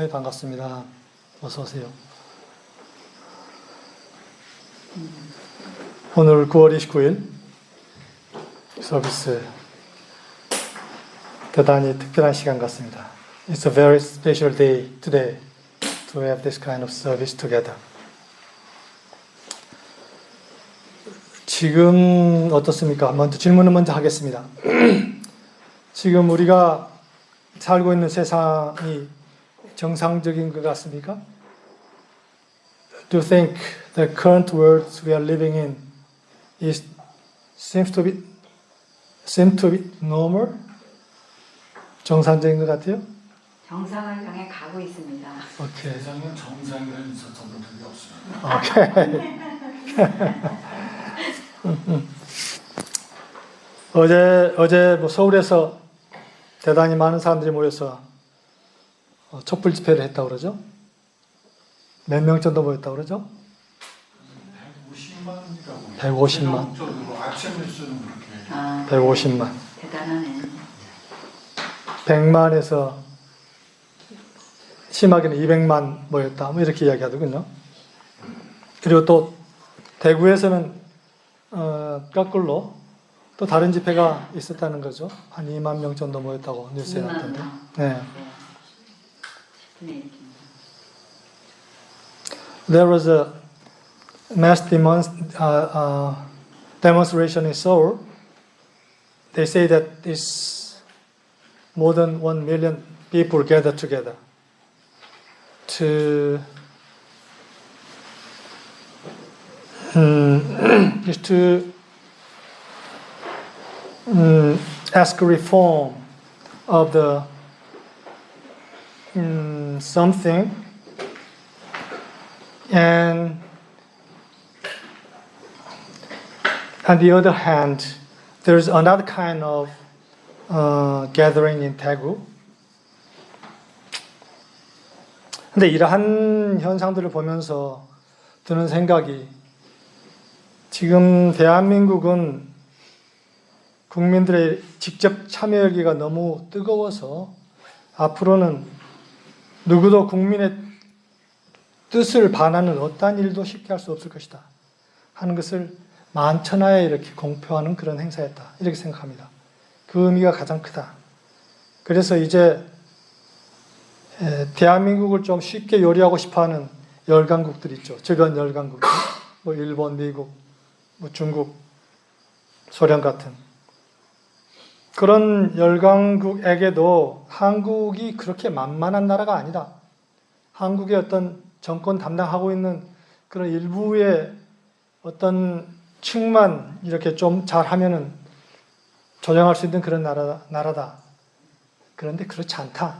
네, 반갑습니다. 어서 오세요. 오늘 9월 29일 서비스 대단히 특별한 시간 같습니다. It's a very special day today to have this kind of service together. 지금 어떻습니까? 먼저 질문을 먼저 하겠습니다. 지금 우리가 살고 있는 세상이 정상적인 것 같습니까? Do you think the current world we are living in seems to be normal? 정상적인 것 같아요? 정상을 향해 가고 있습니다. 오케이. 세상에 정상이라는 있었던 적이 없습니다. 오케이. 어제 뭐 서울에서 대단히 많은 사람들이 모여서 촛불 집회를 했다고 그러죠? 몇 명 정도 모였다고 그러죠? 150만이라고. 150만. 아침 뉴스는 그렇게. 150만. 대단하네. 100만에서 심하게는 200만 모였다. 뭐 이렇게 이야기하더군요. 그리고 또 대구에서는 거꾸로 또 다른 집회가 있었다는 거죠. 한 2만 명 정도 모였다고 뉴스에 나왔던데. 네. There was a mass demonstration in Seoul. They say that it's more than 1 million people gathered together to ask reform of the something, and on the other hand, there's another kind of gathering in Daegu. 근데 이러한 현상들을 보면서 드는 생각이, 지금 대한민국은 국민들의 직접 참여하기가 너무 뜨거워서 앞으로는 누구도 국민의 뜻을 반하는 어떠한 일도 쉽게 할 수 없을 것이다 하는 것을 만천하에 이렇게 공표하는 그런 행사였다, 이렇게 생각합니다. 그 의미가 가장 크다. 그래서 이제 대한민국을 좀 쉽게 요리하고 싶어하는 열강국들 있죠. 적은 열강국들, 뭐 일본, 미국, 뭐 중국, 소련 같은 그런 열강국에게도 한국이 그렇게 만만한 나라가 아니다. 한국의 어떤 정권 담당하고 있는 그런 일부의 어떤 층만 이렇게 좀 잘하면은 조정할 수 있는 그런 나라다. 그런데 그렇지 않다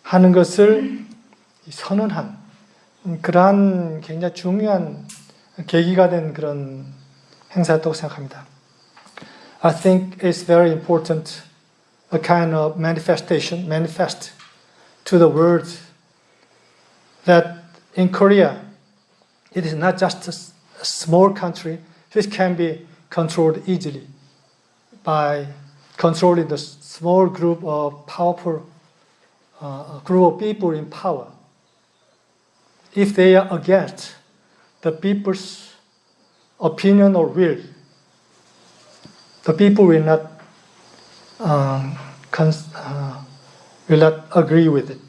하는 것을 선언한 그러한 굉장히 중요한 계기가 된 그런 행사였다고 생각합니다. I think it's very important, a kind of manifest to the world that in Korea, it is not just a small country which can be controlled easily by controlling the small group of powerful group of people in power. If they are against the people's opinion or will, the people will not agree with it.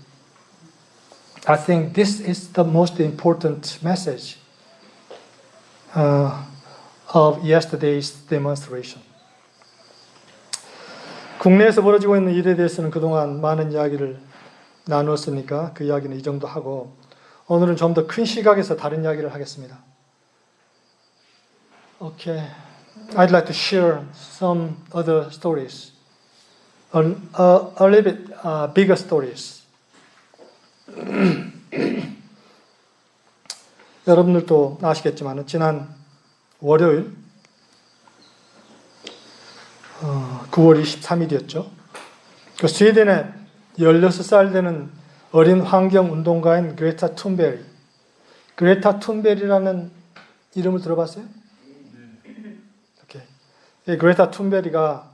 I think this is the most important message of yesterday's demonstration. 국내에서 벌어지고 있는 일에 대해서는 그동안 많은 이야기를 나누었으니까 그 이야기는 이 정도 하고, 오늘은 좀 더 큰 시각에서 다른 이야기를 하겠습니다. Okay. I'd like to share some other stories, a little bit bigger stories. 여러분들도 아시겠지만 지난 월요일 9월 23일이었죠. 그 스웨덴의 16살 되는 어린 환경운동가인 그레타 툰베리. 그레타 툰베리라는 이름을 들어봤어요? 오케이. 그레타 툰베리가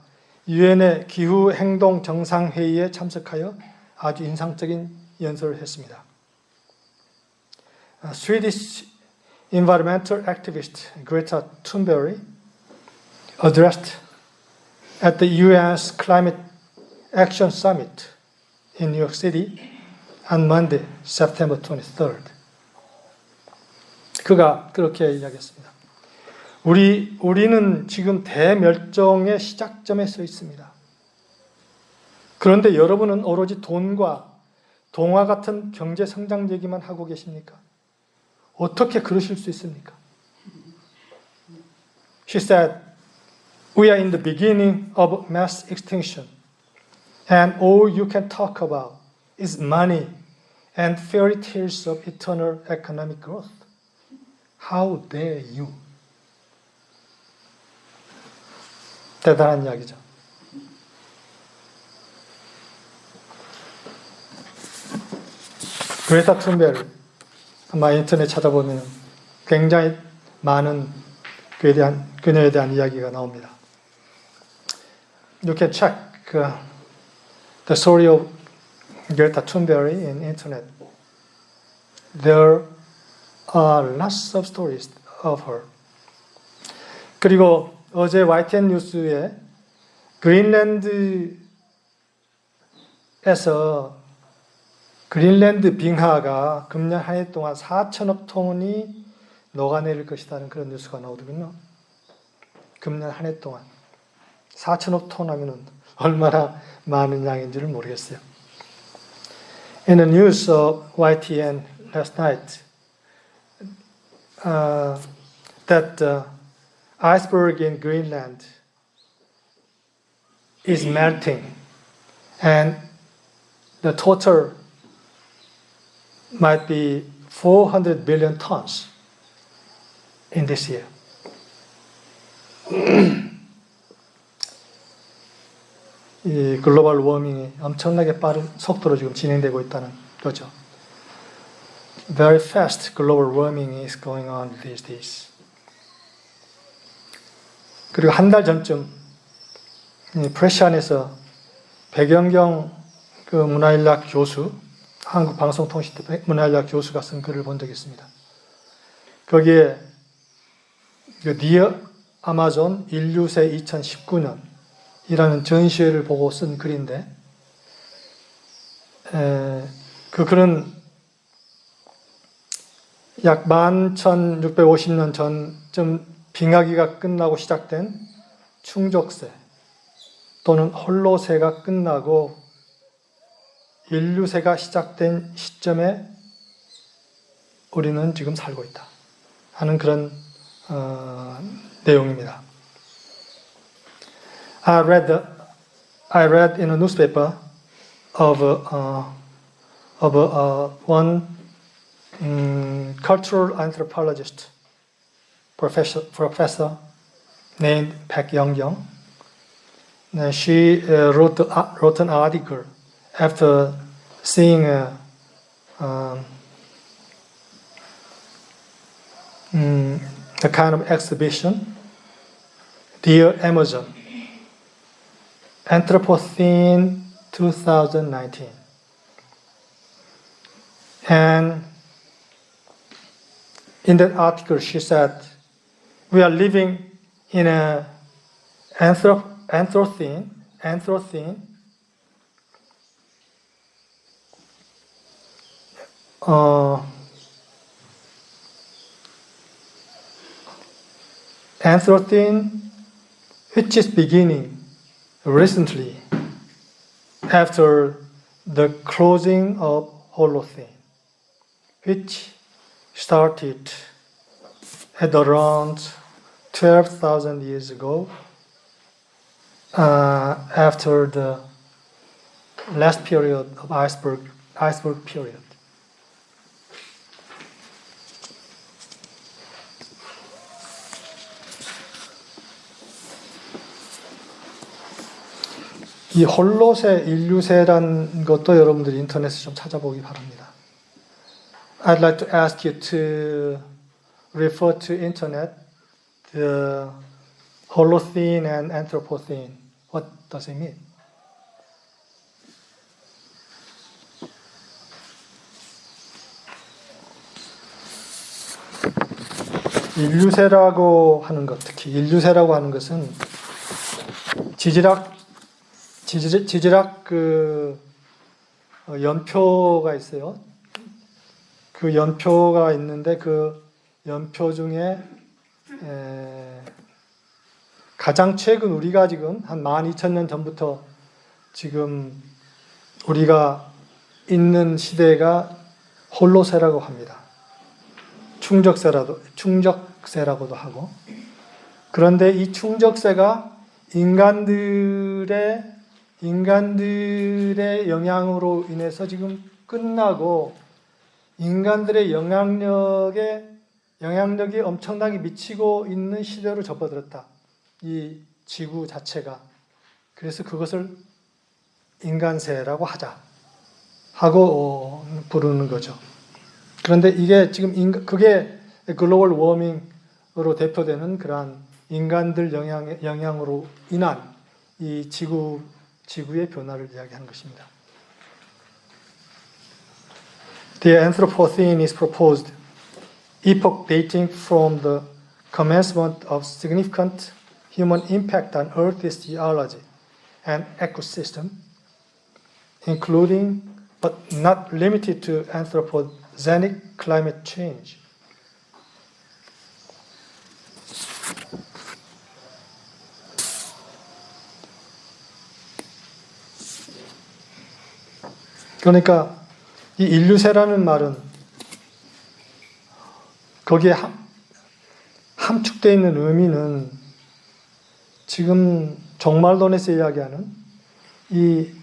유엔의 기후행동 정상회의에 참석하여 아주 인상적인 연설을 했습니다. Swedish environmental activist Greta Thunberg addressed at the UN's Climate Action Summit in New York City on Monday, September 23rd. 그가 그렇게 이야기했습니다. 우리는 지금 대멸종의 시작점에 서 있습니다. 그런데 여러분은 오로지 돈과 동화 같은 경제 성장 얘기만 하고 계십니까? 어떻게 그러실 수 있습니까? She said, "We are in the beginning of mass extinction, and all you can talk about is money and fairy tales of eternal economic growth. How dare you?" 대단한 이야기죠. 그레타 툰베르, 아마 인터넷 찾아보면 굉장히 많은 그녀에 대한 이야기가 나옵니다. You can check the story of Greta Thunberg in internet. There are lots of stories of her. 그리고 어제 YTN 뉴스에 그린랜드 빙하가 금년 한 해 동안 4천억 톤이 녹아내릴 것이라는 그런 뉴스가 나오더군요. 금년 한 해 동안 4천억 톤 하면은 얼마나 많은 양인지를 모르겠어요. In the news of YTN last night, that the iceberg in Greenland is melting, and the total might be 400 billion tons in this year. 이 글로벌 워밍이 엄청나게 빠른 속도로 지금 진행되고 있다는 거죠. Very fast global warming is going on these days. 그리고 한 달 전쯤 프레시안에서 백연경 그 문화인학 교수, 한국방송통신대 문화인학 교수가 쓴 글을 본 적이 있습니다. 거기에 Dear Amazon 인류세 2019년 이라는 전시회를 보고 쓴 글인데, 그 글은 약 11,650년 전쯤 빙하기가 끝나고 시작된 충족세 또는 홀로세가 끝나고 인류세가 시작된 시점에 우리는 지금 살고 있다 하는 그런 내용입니다. I read in a newspaper of one cultural anthropologist, professor named Baek Young-kyung. She wrote an article after seeing a kind of exhibition, Dear Amazon, Anthropocene 2019. And in that article, she said, we are living in an Anthropocene which is beginning recently after the closing of Holocene, which started at around 12,000 years ago, after the last period of iceberg period. 이 홀로세, 인류세라는 것도 여러분들이 인터넷에 좀 찾아보기 바랍니다. I'd like to ask you to refer to internet the Holocene and Anthropocene. What does it mean? 인류세라고 하는 것, 특히 인류세라고 하는 것은 지질학 그 연표가 있어요. 그 연표가 있는데 그 연표 중에 가장 최근 우리가 지금 한 12,000년 전부터 지금 우리가 있는 시대가 홀로세라고 합니다. 충적세라고도 하고. 그런데 이 충적세가 인간들의 영향으로 인해서 지금 끝나고 인간들의 영향력이 엄청나게 미치고 있는 시대로 접어들었다. 이 지구 자체가. 그래서 그것을 인간세라고 하자 하고 부르는 거죠. 그런데 이게 지금 그게 글로벌 워밍으로 대표되는 그러한 인간들 영향으로 인한 이 지구의 변화를 이야기하는 것입니다. The Anthropocene is proposed epoch dating from the commencement of significant human impact on Earth's geology and ecosystem, including but not limited to anthropogenic climate change. 그러니까 이 인류세라는 말은 거기에 함축되어 있는 의미는 지금 종말론에서 이야기하는 이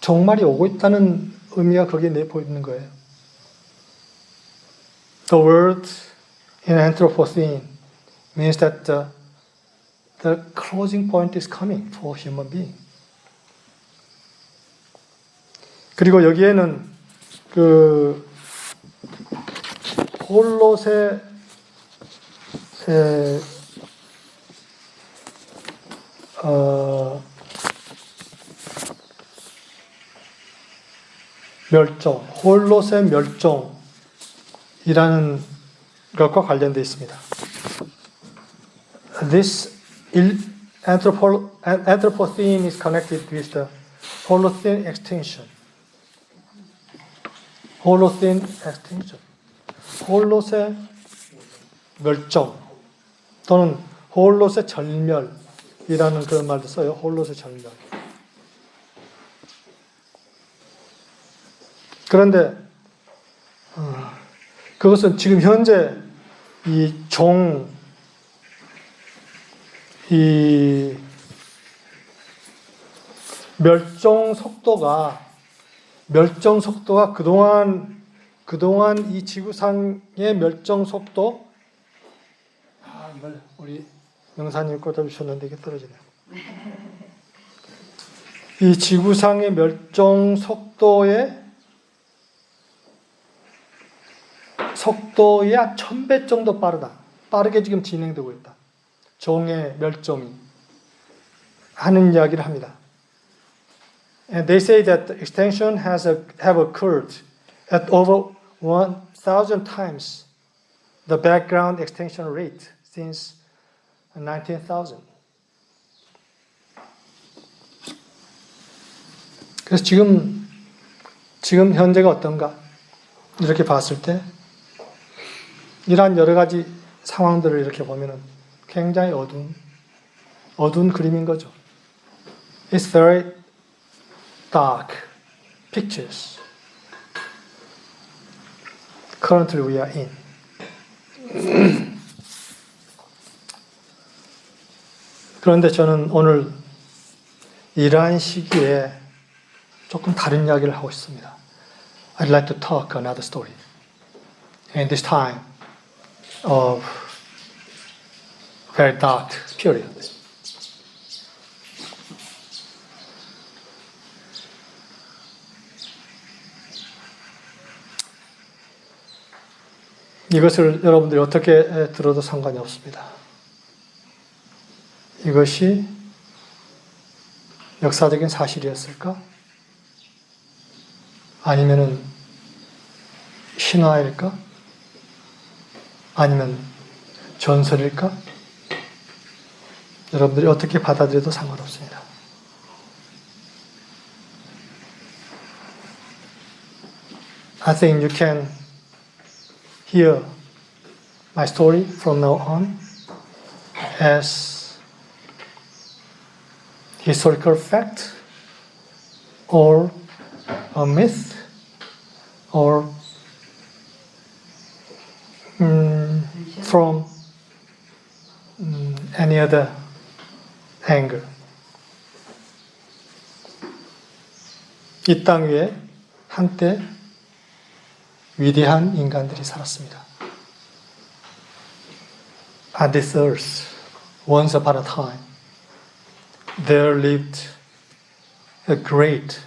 종말이 오고 있다는 의미가 거기에 내포 있는 거예요. The word in Anthropocene means that the closing point is coming for human being. 그리고 여기에는 그 홀롯의 홀롯의 멸종이라는 것과 관련되어 있습니다. This Anthropocene is connected with the Holocene extinction. 홀롯의 멸종 또는 홀롯의 절멸이라는 그런 말도 써요. 홀롯의 절멸. 그런데 그것은 지금 현재 이 멸종 속도가 그동안 이 지구상의 멸종 속도 이걸 우리 명사님 꽂아주셨는데 이게 떨어지네요. 이 지구상의 멸종 속도의 한 1000배 정도 빠르게 지금 진행되고 있다. 종의 멸종이 하는 이야기를 합니다. And they say that the extinction have occurred at over 1,000 times the background extinction rate since 19,000. 그래서 지금 현재가 어떤가? 이렇게 봤을 때 이러한 여러 가지 상황들을 이렇게 보면은 굉장히 어두운 그림인 거죠. It's very dark pictures currently we are in. 그런데 저는 오늘 이러한 시기에 조금 다른 이야기를 하고 싶습니다. I'd like to talk another story. In this time of very dark period. 이것을 여러분들이 어떻게 들어도 상관이 없습니다. 이것이 역사적인 사실이었을까? 아니면은 신화일까? 아니면 전설일까? 여러분들이 어떻게 받아들여도 상관없습니다. I think you can hear my story from now on as historical fact or a myth or from any other angle. 이 땅 위에 한때 위대한 인간들이 살았습니다. On this earth, once upon a time, there lived a great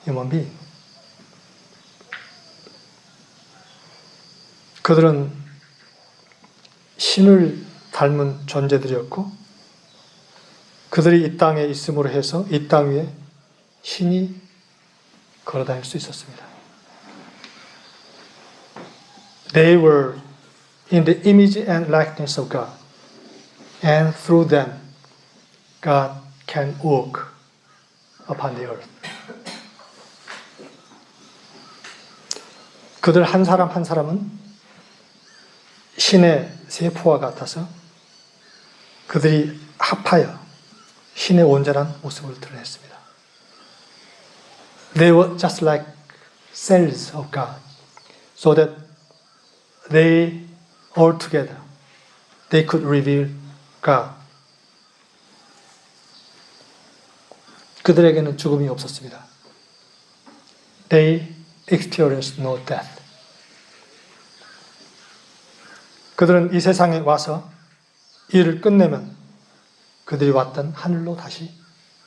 human being. 그들은 신을 닮은 존재들이었고 그들이 이 땅에 있음으로 해서 이 땅 위에 신이 걸어다닐 수 있었습니다. They were in the image and likeness of God, and through them, God can walk upon the earth. 그들 한 사람 한 사람은 신의 세포와 같아서 그들이 합하여 신의 온전한 모습을 드러냈습니다. They were just like cells of God, so that they all together, they could reveal God. 그들에게는 죽음이 없었습니다. They experienced no death. 그들은 이 세상에 와서 일을 끝내면 그들이 왔던 하늘로 다시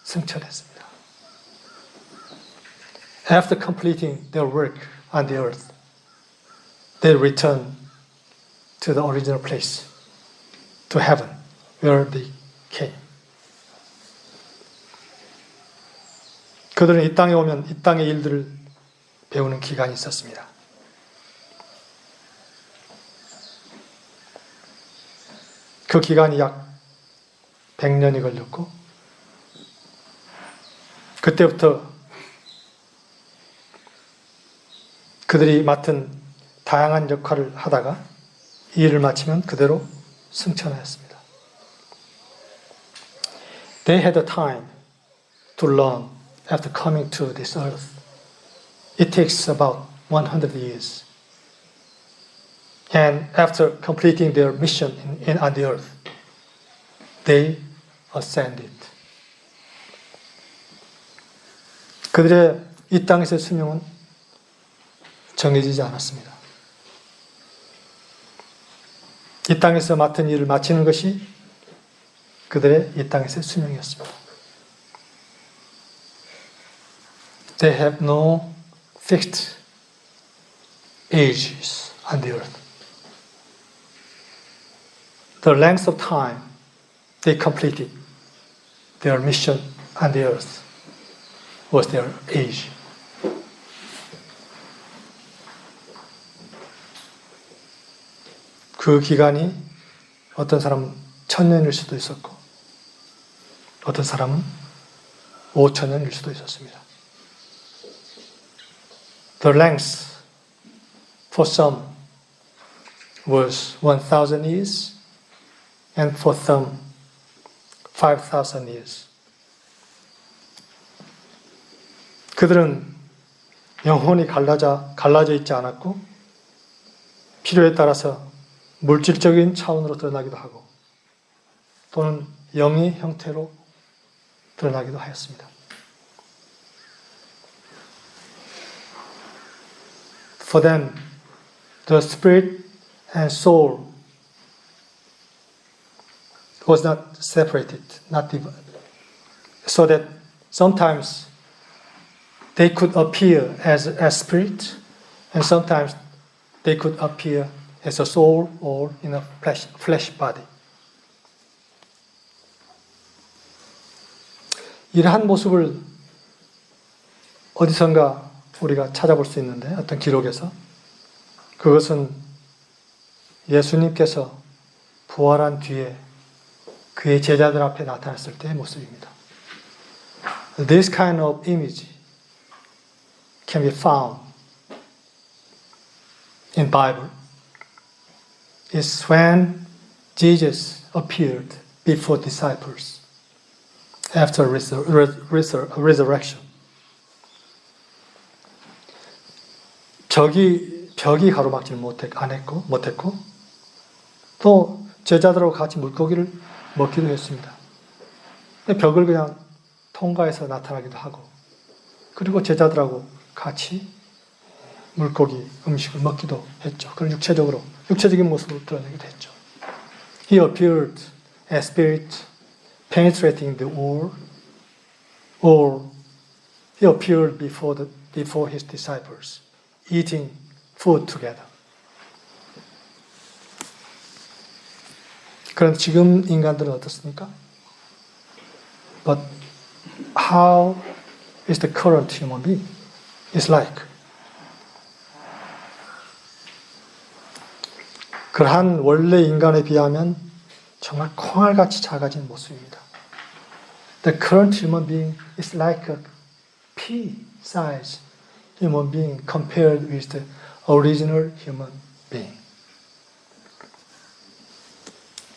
승천했습니다. After completing their work on the earth, they returned to the original place, to heaven, where they came. 그들은 이 땅에 오면 이 땅의 일들을 배우는 기간이 있었습니다. 그 기간이 약 100년이 걸렸고 그때부터 그들이 맡은 다양한 역할을 하다가 이 일을 마치면 그대로 승천하였습니다. They had a time to learn after coming to this earth. It takes about 100 years. And after completing their mission on the earth, they ascended. 그들의 이 땅에서의 수명은 정해지지 않았습니다. 이 땅에서 맡은 일을 마치는 것이 그들의 이 땅에서의 수명이었습니다. They have no fixed ages on the earth. The length of time they completed their mission on the earth was their age. 그 기간이 어떤 사람은 1000년일 수도 있었고 어떤 사람은 5000년일 수도 있었습니다. The length for some was 1000 years and for some 5000 years. 그들은 영혼이 갈라져 있지 않았고 필요에 따라서 물질적인 차원으로 드러나기도 하고 또는 영의 형태로 드러나기도 하였습니다. For them, the spirit and soul was not separated, not divided, so that sometimes they could appear as a spirit, and sometimes they could appear as a soul or in a flesh body. 이러한 모습을 어디선가 우리가 찾아볼 수 있는데 어떤 기록에서 그것은 예수님께서 부활한 뒤에 그의 제자들 앞에 나타났을 때의 모습입니다. This kind of image can be found in Bible. It's when Jesus appeared before disciples after resurrection. 벽이 가로막지를 못했고 또 제자들하고 같이 물고기를 먹기도 했습니다. 벽을 그냥 통과해서 나타나기도 하고 그리고 제자들하고 같이 물고기 음식을 먹기도 했죠. 그런 육체적인 모습을 드러내기도 했죠. He appeared as spirit penetrating the wall, or he appeared before his disciples, eating food together. 그런데 지금 인간들은 어떻습니까? But how is the current human being? It's like 그러한 원래 인간에 비하면 정말 콩알같이 작아진 모습입니다. The current human being is like a pea-sized human being compared with the original human being.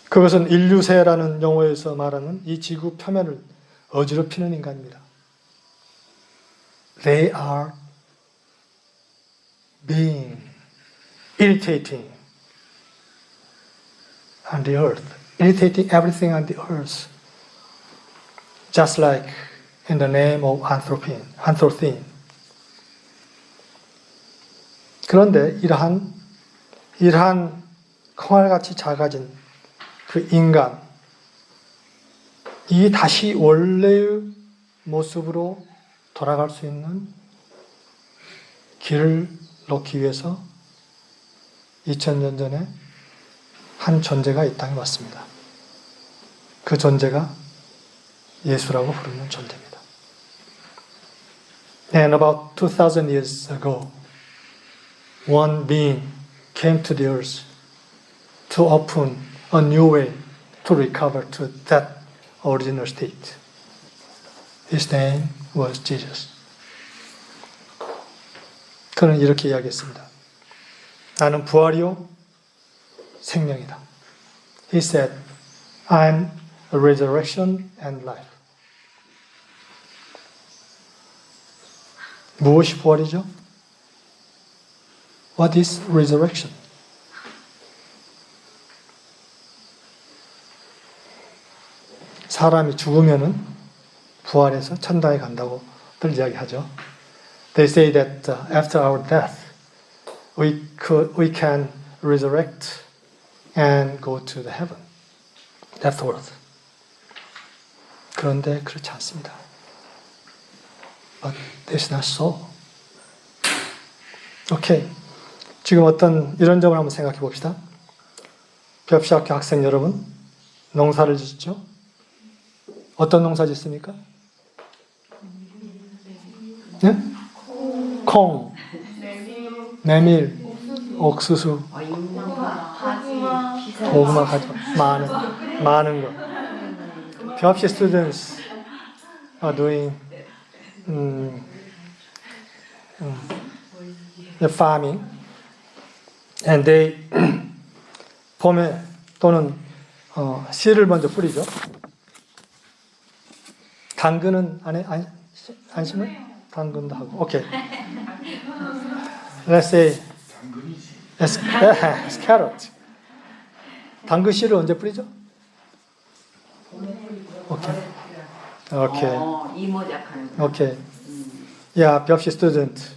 그것은 인류세라는 용어에서 말하는 이 지구 표면을 어지럽히는 인간입니다. They are being irritating on the earth, irritating everything on the earth, just like in the name of Anthropocene. 그런데 이러한 콩알같이 작아진 그 인간, 이 다시 원래의 모습으로 돌아갈 수 있는 길을 놓기 위해서 2000년 전에 한 존재가 이 땅에 왔습니다. 그 존재가 예수라고 부르는 존재입니다. And about 2000 years ago, one being came to the earth to open a new way to recover to that original state. His name was Jesus. 그는 이렇게 이야기했습니다. 나는 부활이요 생명이다. He said, I'm a resurrection and life. 무엇이 부활이죠? What is resurrection? 사람이 죽으면은 부활해서 천당에 간다고들 이야기하죠. They say that after our death, we can resurrect and go to the heaven afterwards. 그런데 그렇지 않습니다. But it's not so. 오케이. 지금 어떤 이런 점을 한번 생각해 봅시다. 벽시학교 학생 여러분, 농사를 짓죠? 어떤 농사 짓습니까? 네? 콩, 메밀, 옥수수, 고구마, 가지 많은 거. 벽시 students are doing the farming, and they 봄에 또는 씨를 먼저 뿌리죠. 당근은 안 심어요? 당근도 하고. 오케이. Let's say it's carrot. 당근 씨를 언제 뿌리죠? 오케이. 이모작하는 거. 오케이. Yeah, 벽시 student.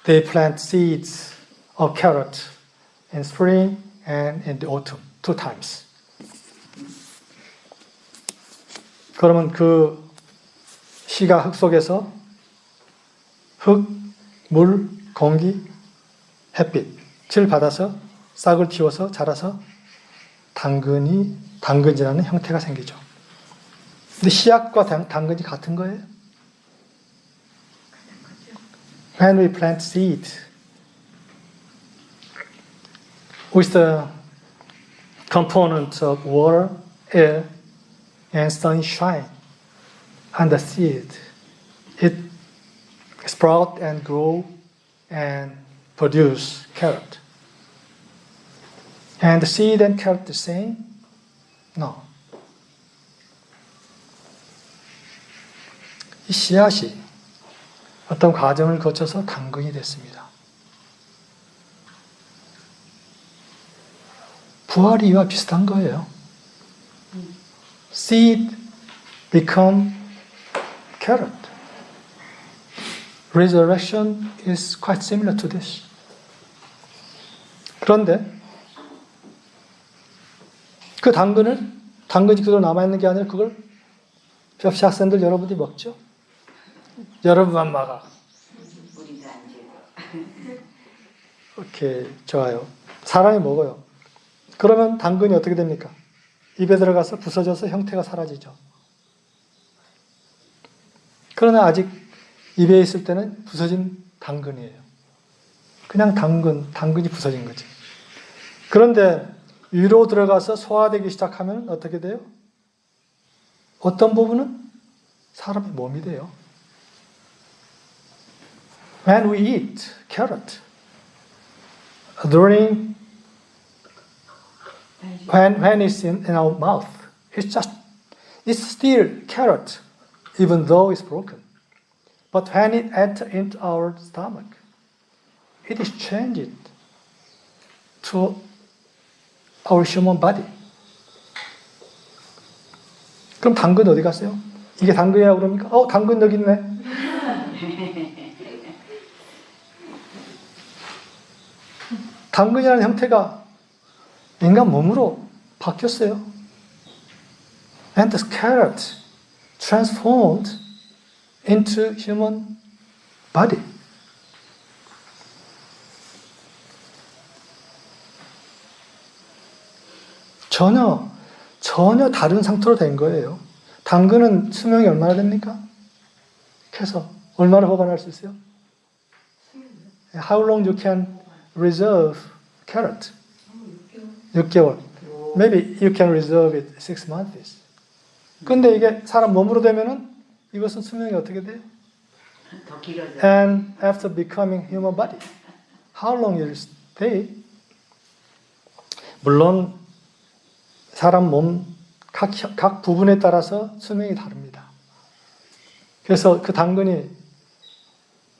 They plant seeds of carrot in spring and in the autumn, 2 times. 그러면 그 씨가 흙 속에서 흙, 물, 공기, 햇빛을 받아서 싹을 틔워서 자라서 당근이라는 형태가 생기죠. 근데 씨앗과 당근이 같은 거예요? When we plant seed with the component of water, air, and sunshine and the seed. It sprout and grow and produce carrot. And the seed and carrot the same? No. 이 씨앗이 어떤 과정을 거쳐서 당근이 됐습니다. 부활이 이와 비슷한 거예요. Seed become carrot. Resurrection is quite similar to this. 그런데 그 당근이 그대로 남아있는 게 아니라 그걸 접시 학생들 여러분들이 먹죠? 여러분만 막아. 우리도 안 주고. 오케이, 좋아요. 사람이 먹어요. 그러면 당근이 어떻게 됩니까? 입에 들어가서 부서져서 형태가 사라지죠. 그러나 아직 입에 있을 때는 부서진 당근이에요. 그냥 당근이 부서진 거지. 그런데 위로 들어가서 소화되기 시작하면 어떻게 돼요? 어떤 부분은 사람의 몸이 돼요. When we eat carrot, when it's in our mouth, it's still carrot, even though it's broken. But when it enters into our stomach, it is changed to our human body. 그럼 당근 어디 갔어요? 이게 당근이라고 그럽니까? 당근 여기 있네. 당근이라는 형태가 인간 몸으로 바뀌었어요. And the carrot transformed into human body. 전혀 다른 상태로 된 거예요. 당근은 수명이 얼마나 됩니까? 캐서 얼마나 보관할 수 있어요? How long you can reserve carrot? 6개월. Maybe you can reserve it 6 months. 근데 이게 사람 몸으로 되면은 이것은 수명이 어떻게 돼요? 더 길어져. And after becoming human body, how long it will stay? 물론 사람 몸 각 부분에 따라서 수명이 다릅니다. 그래서 그 당근이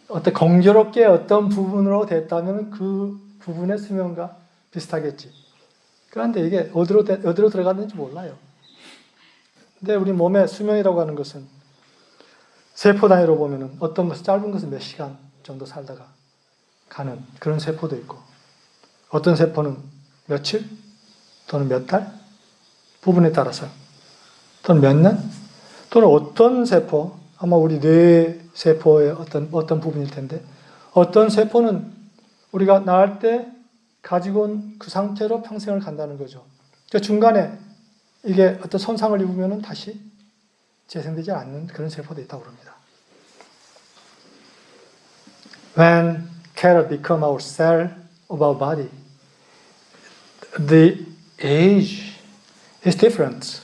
어떤 공교롭게 어떤 부분으로 됐다면 그 부분의 수명과 비슷하겠지. 그런데 이게 어디로 들어갔는지 몰라요. 근데 우리 몸의 수명이라고 하는 것은 세포 단위로 보면은 어떤 것은 짧은 것은 몇 시간 정도 살다가 가는 그런 세포도 있고, 어떤 세포는 며칠 또는 몇 달 부분에 따라서 또는 몇 년 또는 어떤 세포, 아마 우리 뇌 세포의 어떤 부분일 텐데, 어떤 세포는 우리가 낳을 때 가지고 온 그 상태로 평생을 간다는 거죠. 그 중간에 이게 어떤 손상을 입으면 다시 재생되지 않는 그런 세포도 있다고 합니다. When carrot become our cell of our body, the age is different.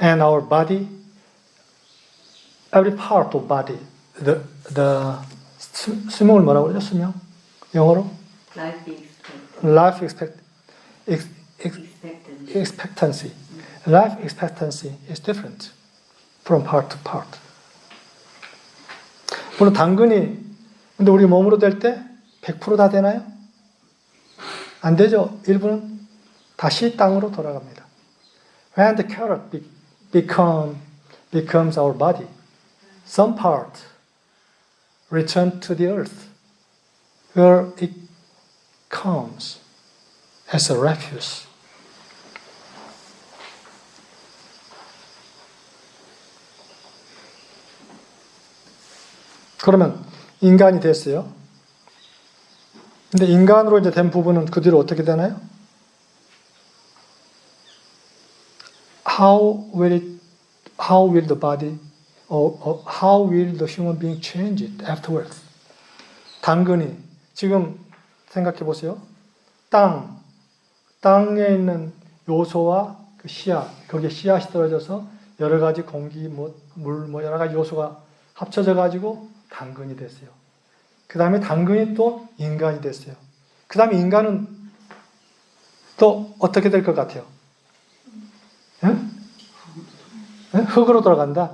And our body, every part of body, 수명을 뭐라고 그러죠? 수명? 영어로? Life expectancy. Life expectancy is different from part to part. 물론 당근이 근데 우리 몸으로 될 때 100% 다 되나요? 안 되죠. 일부는 다시 땅으로 돌아갑니다. When the carrot becomes our body, some part return to the earth, where it comes as a refuse. 그러면 인간이 됐어요. 근데 인간으로 이제 된 부분은 그 뒤로 어떻게 되나요? How will the body or how will the human being change it afterwards? 당근이 지금 생각해 보세요. 땅에 있는 요소와 그 씨앗, 거기에 씨앗이 떨어져서 여러 가지 공기, 물, 여러 가지 요소가 합쳐져 가지고 당근이 됐어요. 그 다음에 당근이 또 인간이 됐어요. 그 다음에 인간은 또 어떻게 될 것 같아요? 응? 응? 흙으로 돌아간다.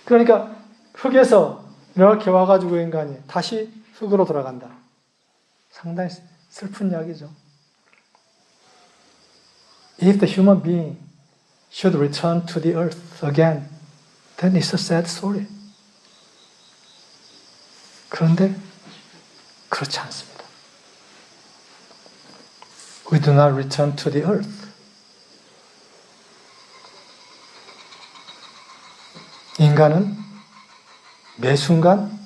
그러니까 흙에서 이렇게 와가지고 인간이 다시 흙으로 돌아간다. 상당히 슬픈 이야기죠. If the human being should return to the earth again, then it's a sad story. 그런데 그렇지 않습니다. We do not return to the earth. 인간은 매 순간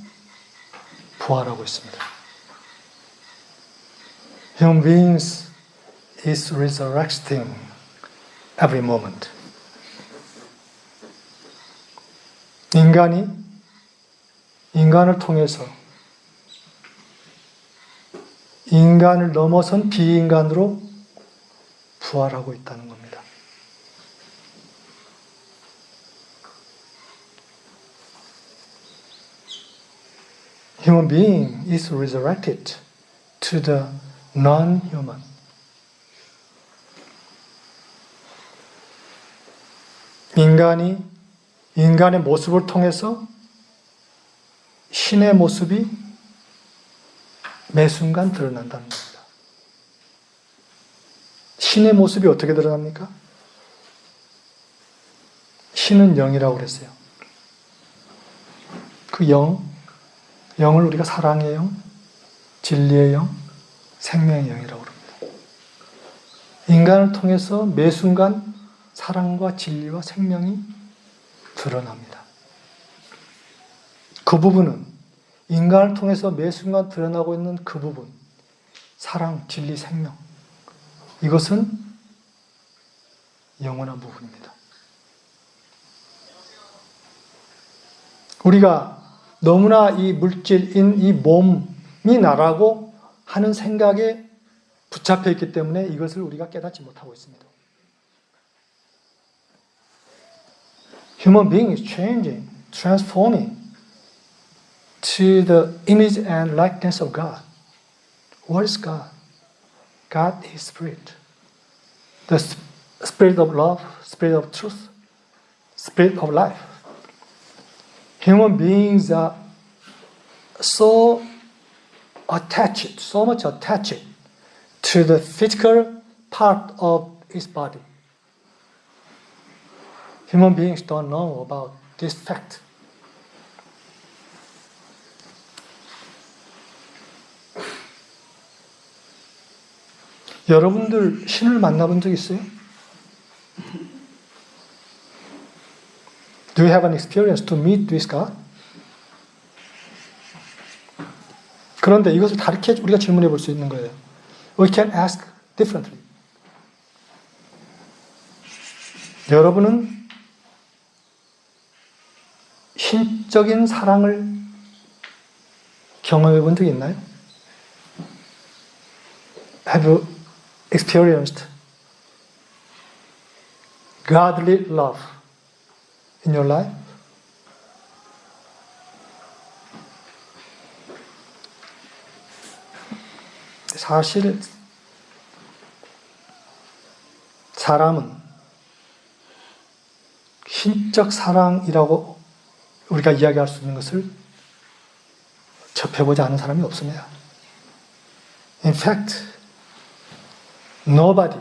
부활하고 있습니다. Human beings is resurrecting every moment. 인간이 인간을 통해서 인간을 넘어선 비인간으로 부활하고 있다는 겁니다. Human being is resurrected to the non-human. 인간이 인간의 모습을 통해서 신의 모습이 매 순간 드러난다는 겁니다. 신의 모습이 어떻게 드러납니까? 신은 영이라고 그랬어요. 그 영을 우리가 사랑의 영, 진리의 영, 생명의 영이라고 합니다. 인간을 통해서 매 순간 사랑과 진리와 생명이 드러납니다. 그 부분은 인간을 통해서 매 순간 드러나고 있는 그 부분, 사랑, 진리, 생명, 이것은 영원한 부분입니다. 우리가 너무나 이 물질인 이 몸이 나라고 하는 생각에 붙잡혀 있기 때문에 이것을 우리가 깨닫지 못하고 있습니다. Human being is changing, transforming to the image and likeness of God. What is God? God is Spirit. The Spirit of love, Spirit of truth, Spirit of life. Human beings are so much attached to the physical part of his body. Human beings don't know about this fact. 여러분들 신을 만나본 적 있어요? Do you have an experience to meet this God? 그런데 이것을 다르게 우리가 질문해 볼 수 있는 거예요. We can ask differently. 여러분은 신적인 사랑을 경험해 본 적 있나요? Have you experienced godly love in your life? 사실 사람은 신적 사랑이라고 우리가 이야기할 수 있는 것을 접해보지 않은 사람이 없습니다. In fact, nobody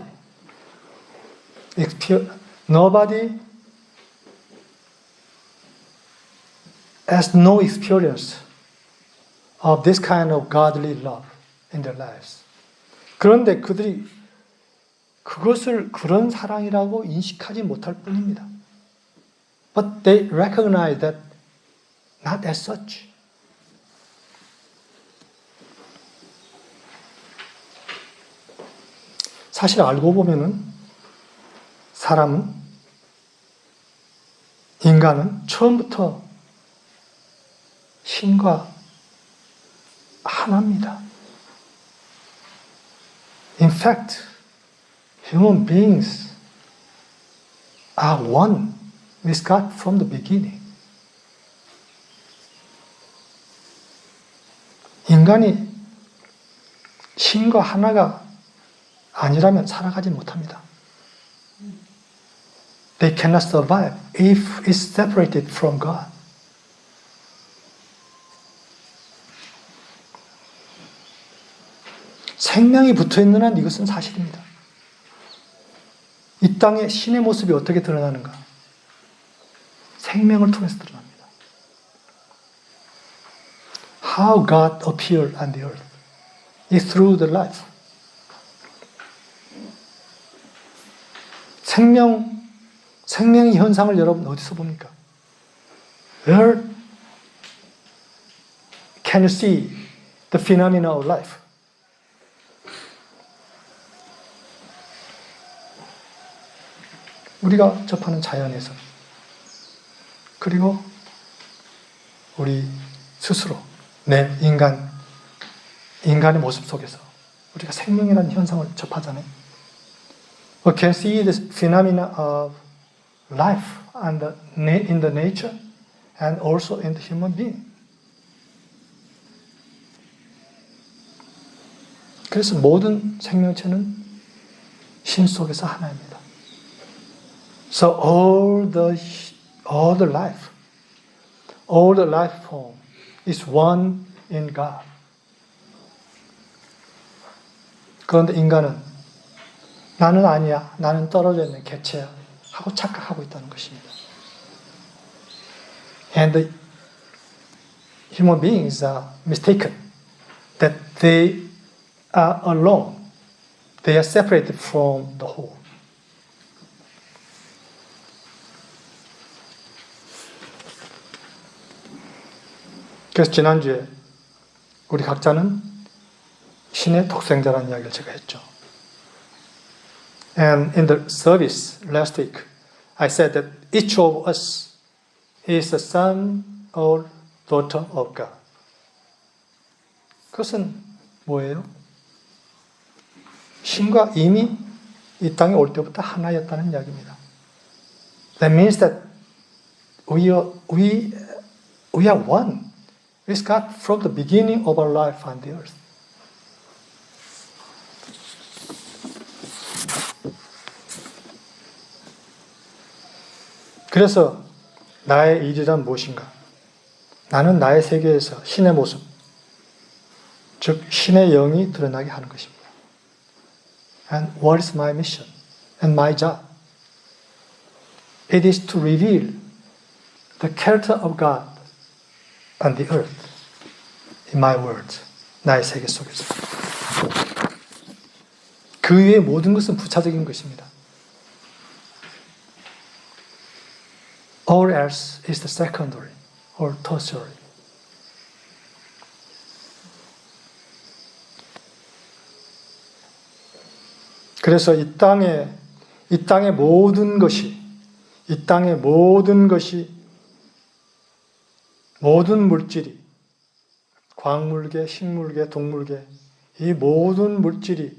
has no experience of this kind of godly love in their lives. 그런데 그들이 그것을 그런 사랑이라고 인식하지 못할 뿐입니다. But they recognize that not as such. 사실 알고 보면은 인간은 처음부터 신과 하나입니다. In fact, human beings are one with God from the beginning. 인간이 신과 하나가 아니라면 살아가지 못합니다. They cannot survive if it's separated from God. 생명이 붙어 있는 한 이것은 사실입니다. 이 땅에 신의 모습이 어떻게 드러나는가? 생명을 통해서 드러납니다. How God appeared on the earth is through the life. 생명의 현상을 여러분 어디서 봅니까? Where can you see the phenomena of life? 우리가 접하는 자연에서, 그리고 우리 스스로 내 인간의 모습 속에서 우리가 생명이라는 현상을 접하잖아요. We can see the phenomena of life in the nature and also in the human being. 그래서 모든 생명체는 신 속에서 하나입니다. So all the life form is one in God. 그런데 인간은 나는 아니야, 나는 떨어져 있는 개체야 하고 착각하고 있다는 것입니다. And the human beings are mistaken that they are alone. They are separated from the whole. 그래서 지난주에 우리 각자는 신의 독생자라는 이야기를 제가 했죠. And in the service last week, I said that each of us is a son or daughter of God. 그것은 뭐예요? 신과 이미 이 땅에 올 때부터 하나였다는 이야기입니다. That means that we are one with God from the beginning of our life on the earth. 그래서 나의 이주란 무엇인가? 나는 나의 세계에서 신의 모습, 즉 신의 영이 드러나게 하는 것입니다. And what is my mission and my job? It is to reveal the character of God on the earth, in my world, 나의 세계 속에서. 그 외의 모든 것은 부차적인 것입니다. All else is the secondary or tertiary. 그래서 이 땅의 모든 것이, 모든 물질이, 광물계, 식물계, 동물계, 이 모든 물질이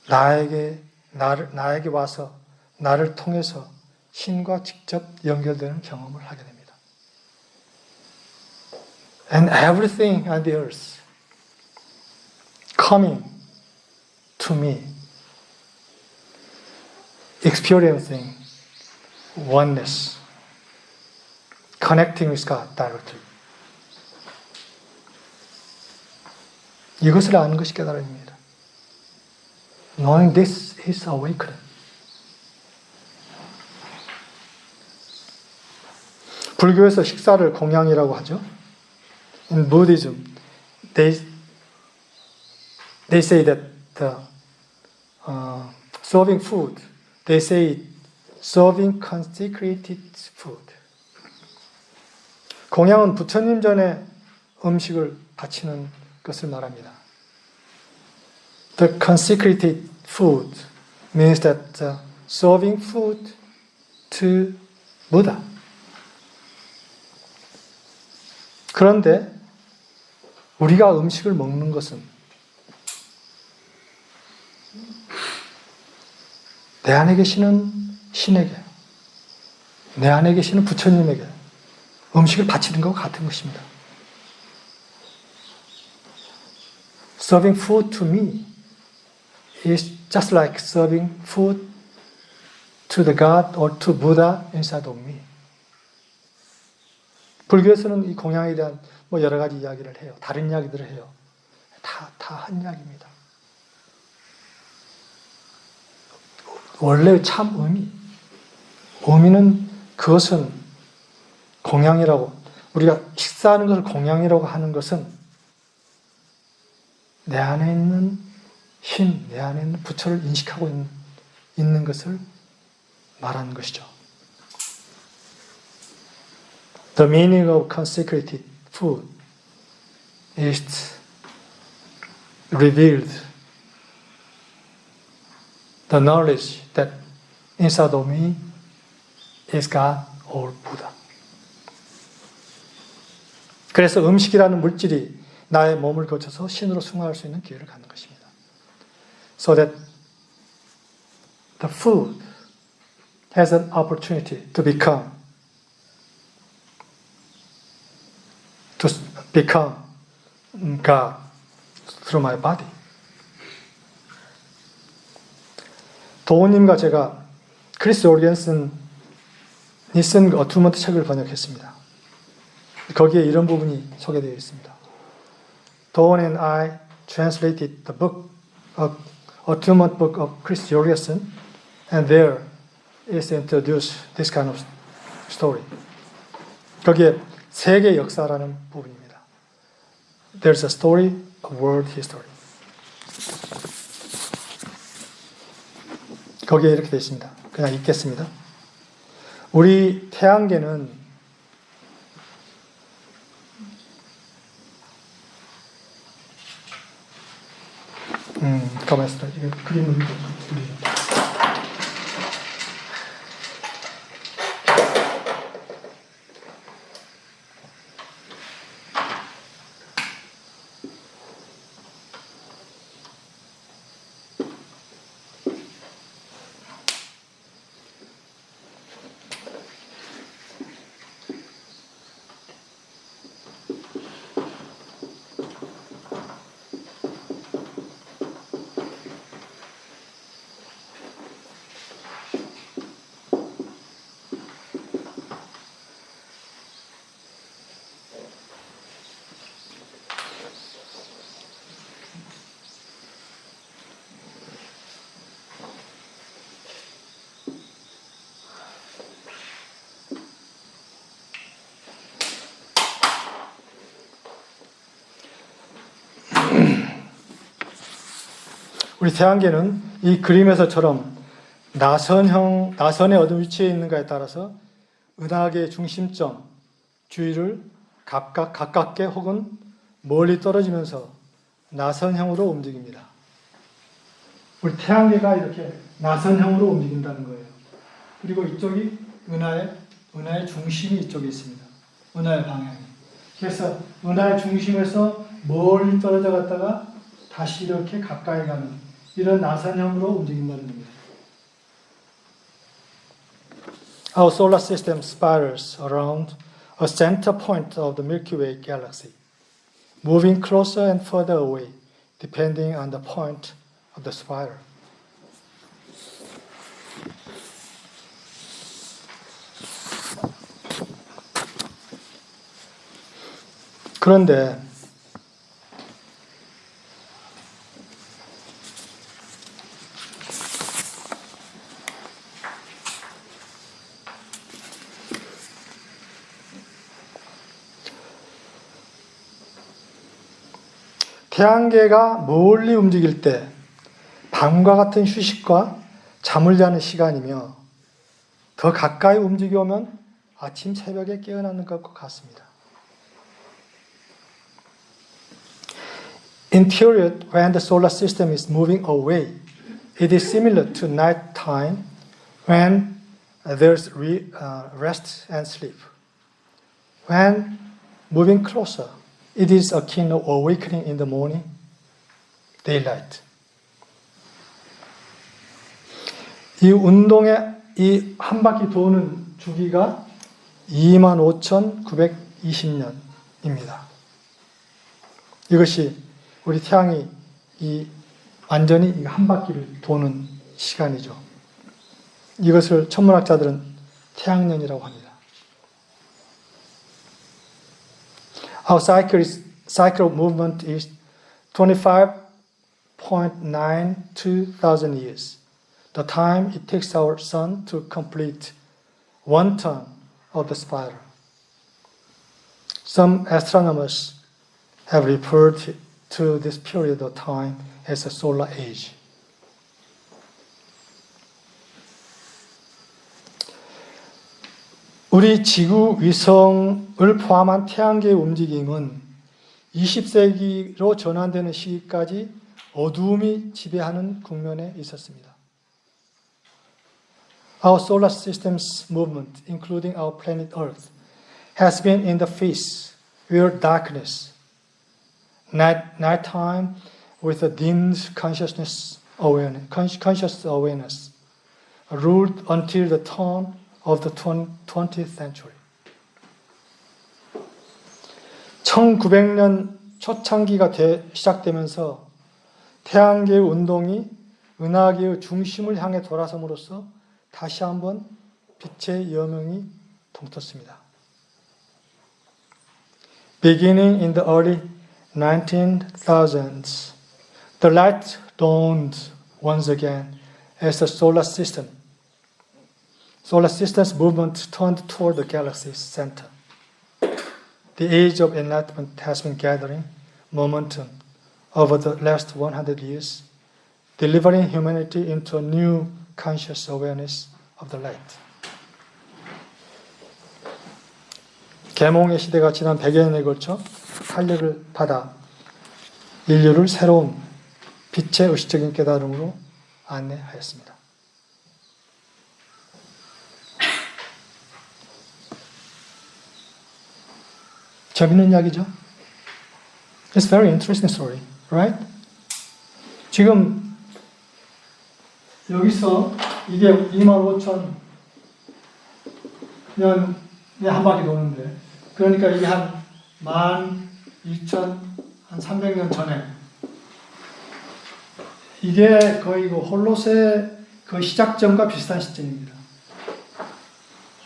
나에게 와서 나를 통해서 신과 직접 연결되는 경험을 하게 됩니다. And everything on the earth coming to me, experiencing oneness, connecting with God directly. 이것을 아는 것이 깨달음입니다. Knowing this is awakening. 불교에서 식사를 공양이라고 하죠. In Buddhism, they say that serving food, they say serving consecrated food. 공양은 부처님 전에 음식을 바치는 것을 말합니다. The consecrated food means that serving food to Buddha. 그런데 우리가 음식을 먹는 것은 내 안에 계시는 신에게, 내 안에 계시는 부처님에게 음식을 바치는 것과 같은 것입니다. Serving food to me is just like serving food to the God or to Buddha inside of me. 불교에서는 이 공양에 대한 여러 가지 이야기를 해요. 다른 이야기들을 해요. 다 한 이야기입니다. 원래 참 의미는 그것은 공양이라고, 우리가 식사하는 것을 공양이라고 하는 것은 내 안에 있는 신, 내 안에 있는 부처를 인식하고 있는 것을 말하는 것이죠. The meaning of consecrated food is revealed the knowledge that inside of me is God or Buddha. 그래서 음식이라는 물질이 나의 몸을 거쳐서 신으로 승화할 수 있는 기회를 갖는 것입니다. So that the food has an opportunity to become God through my body. 도우님과 제가 크리스 오리겐슨이 쓴 어투먼트 책을 번역했습니다. 거기에 이런 부분이 소개되어 있습니다. Dawn and I translated the book of Attunement book of Chris Jorgensen, and there is introduced this kind of story. 거기에 세계 역사라는 부분입니다. There's a story of world history. 거기에 이렇게 되어 있습니다. 그냥 읽겠습니다. 우리 태양계는 가만히 있어라. 이거 그림을 그리죠. 우리 태양계는 이 그림에서처럼 나선의 어느 위치에 있는가에 따라서 은하계의 중심점, 주위를 각각 가깝게 혹은 멀리 떨어지면서 나선형으로 움직입니다. 우리 태양계가 이렇게 나선형으로 움직인다는 거예요. 그리고 이쪽이 은하의 중심이 이쪽에 있습니다. 은하의 방향이. 그래서 은하의 중심에서 멀리 떨어져 갔다가 다시 이렇게 가까이 가는 이런 나선형으로 움직인다는 겁니다. Our solar system spirals around a center point of the Milky Way galaxy, moving closer and further away, depending on the point of the spiral. 그런데 태양계가 멀리 움직일 때 밤과 같은 휴식과 잠을 자는 시간이며 더 가까이 움직여오면 아침 새벽에 깨어나는 것과 같습니다. In period when the solar system is moving away, it is similar to night time when there's rest and sleep. When moving closer, it is akin of awakening in the morning, daylight. 이 운동의 이 한 바퀴 도는 주기가 25,920년입니다. 이것이 우리 태양이 완전히 한 바퀴를 도는 시간이죠. 이것을 천문학자들은 태양년이라고 합니다. Our cycle movement is 25.92,000 years. The time it takes our sun to complete one turn of the spiral. Some astronomers have referred to this period of time as a solar age. 우리 지구 위성을 포함한 태양계의 움직임은 20세기로 전환되는 시기까지 어두움이 지배하는 국면에 있었습니다. Our solar system's movement, including our planet Earth, has been in the face where darkness, nighttime with a dimmed conscious awareness, ruled until the turn of the 20th century. 1900년 초창기가 시작되면서 태양계의 운동이 은하계의 중심을 향해 돌아섬으로써 다시 한번 빛의 여명이 동텄습니다. Beginning in the early 19,000s, the light dawned once again as the solar system's movement turned toward the galaxy's center. The age of enlightenment has been gathering momentum over the last 100 years, delivering humanity into a new conscious awareness of the light. 계몽의 시대가 지난 100여 년에 걸쳐 탄력을 받아 인류를 새로운 빛의 의식적인 깨달음으로 안내하였습니다. 재밌는 이야기죠? It's a very interesting story, right? 지금 여기서 이게 25,000년에 한 바퀴 도는데, 그러니까 이게 한 12,300년 전에, 이게 거의 그 홀로세 그 시작점과 비슷한 시점입니다.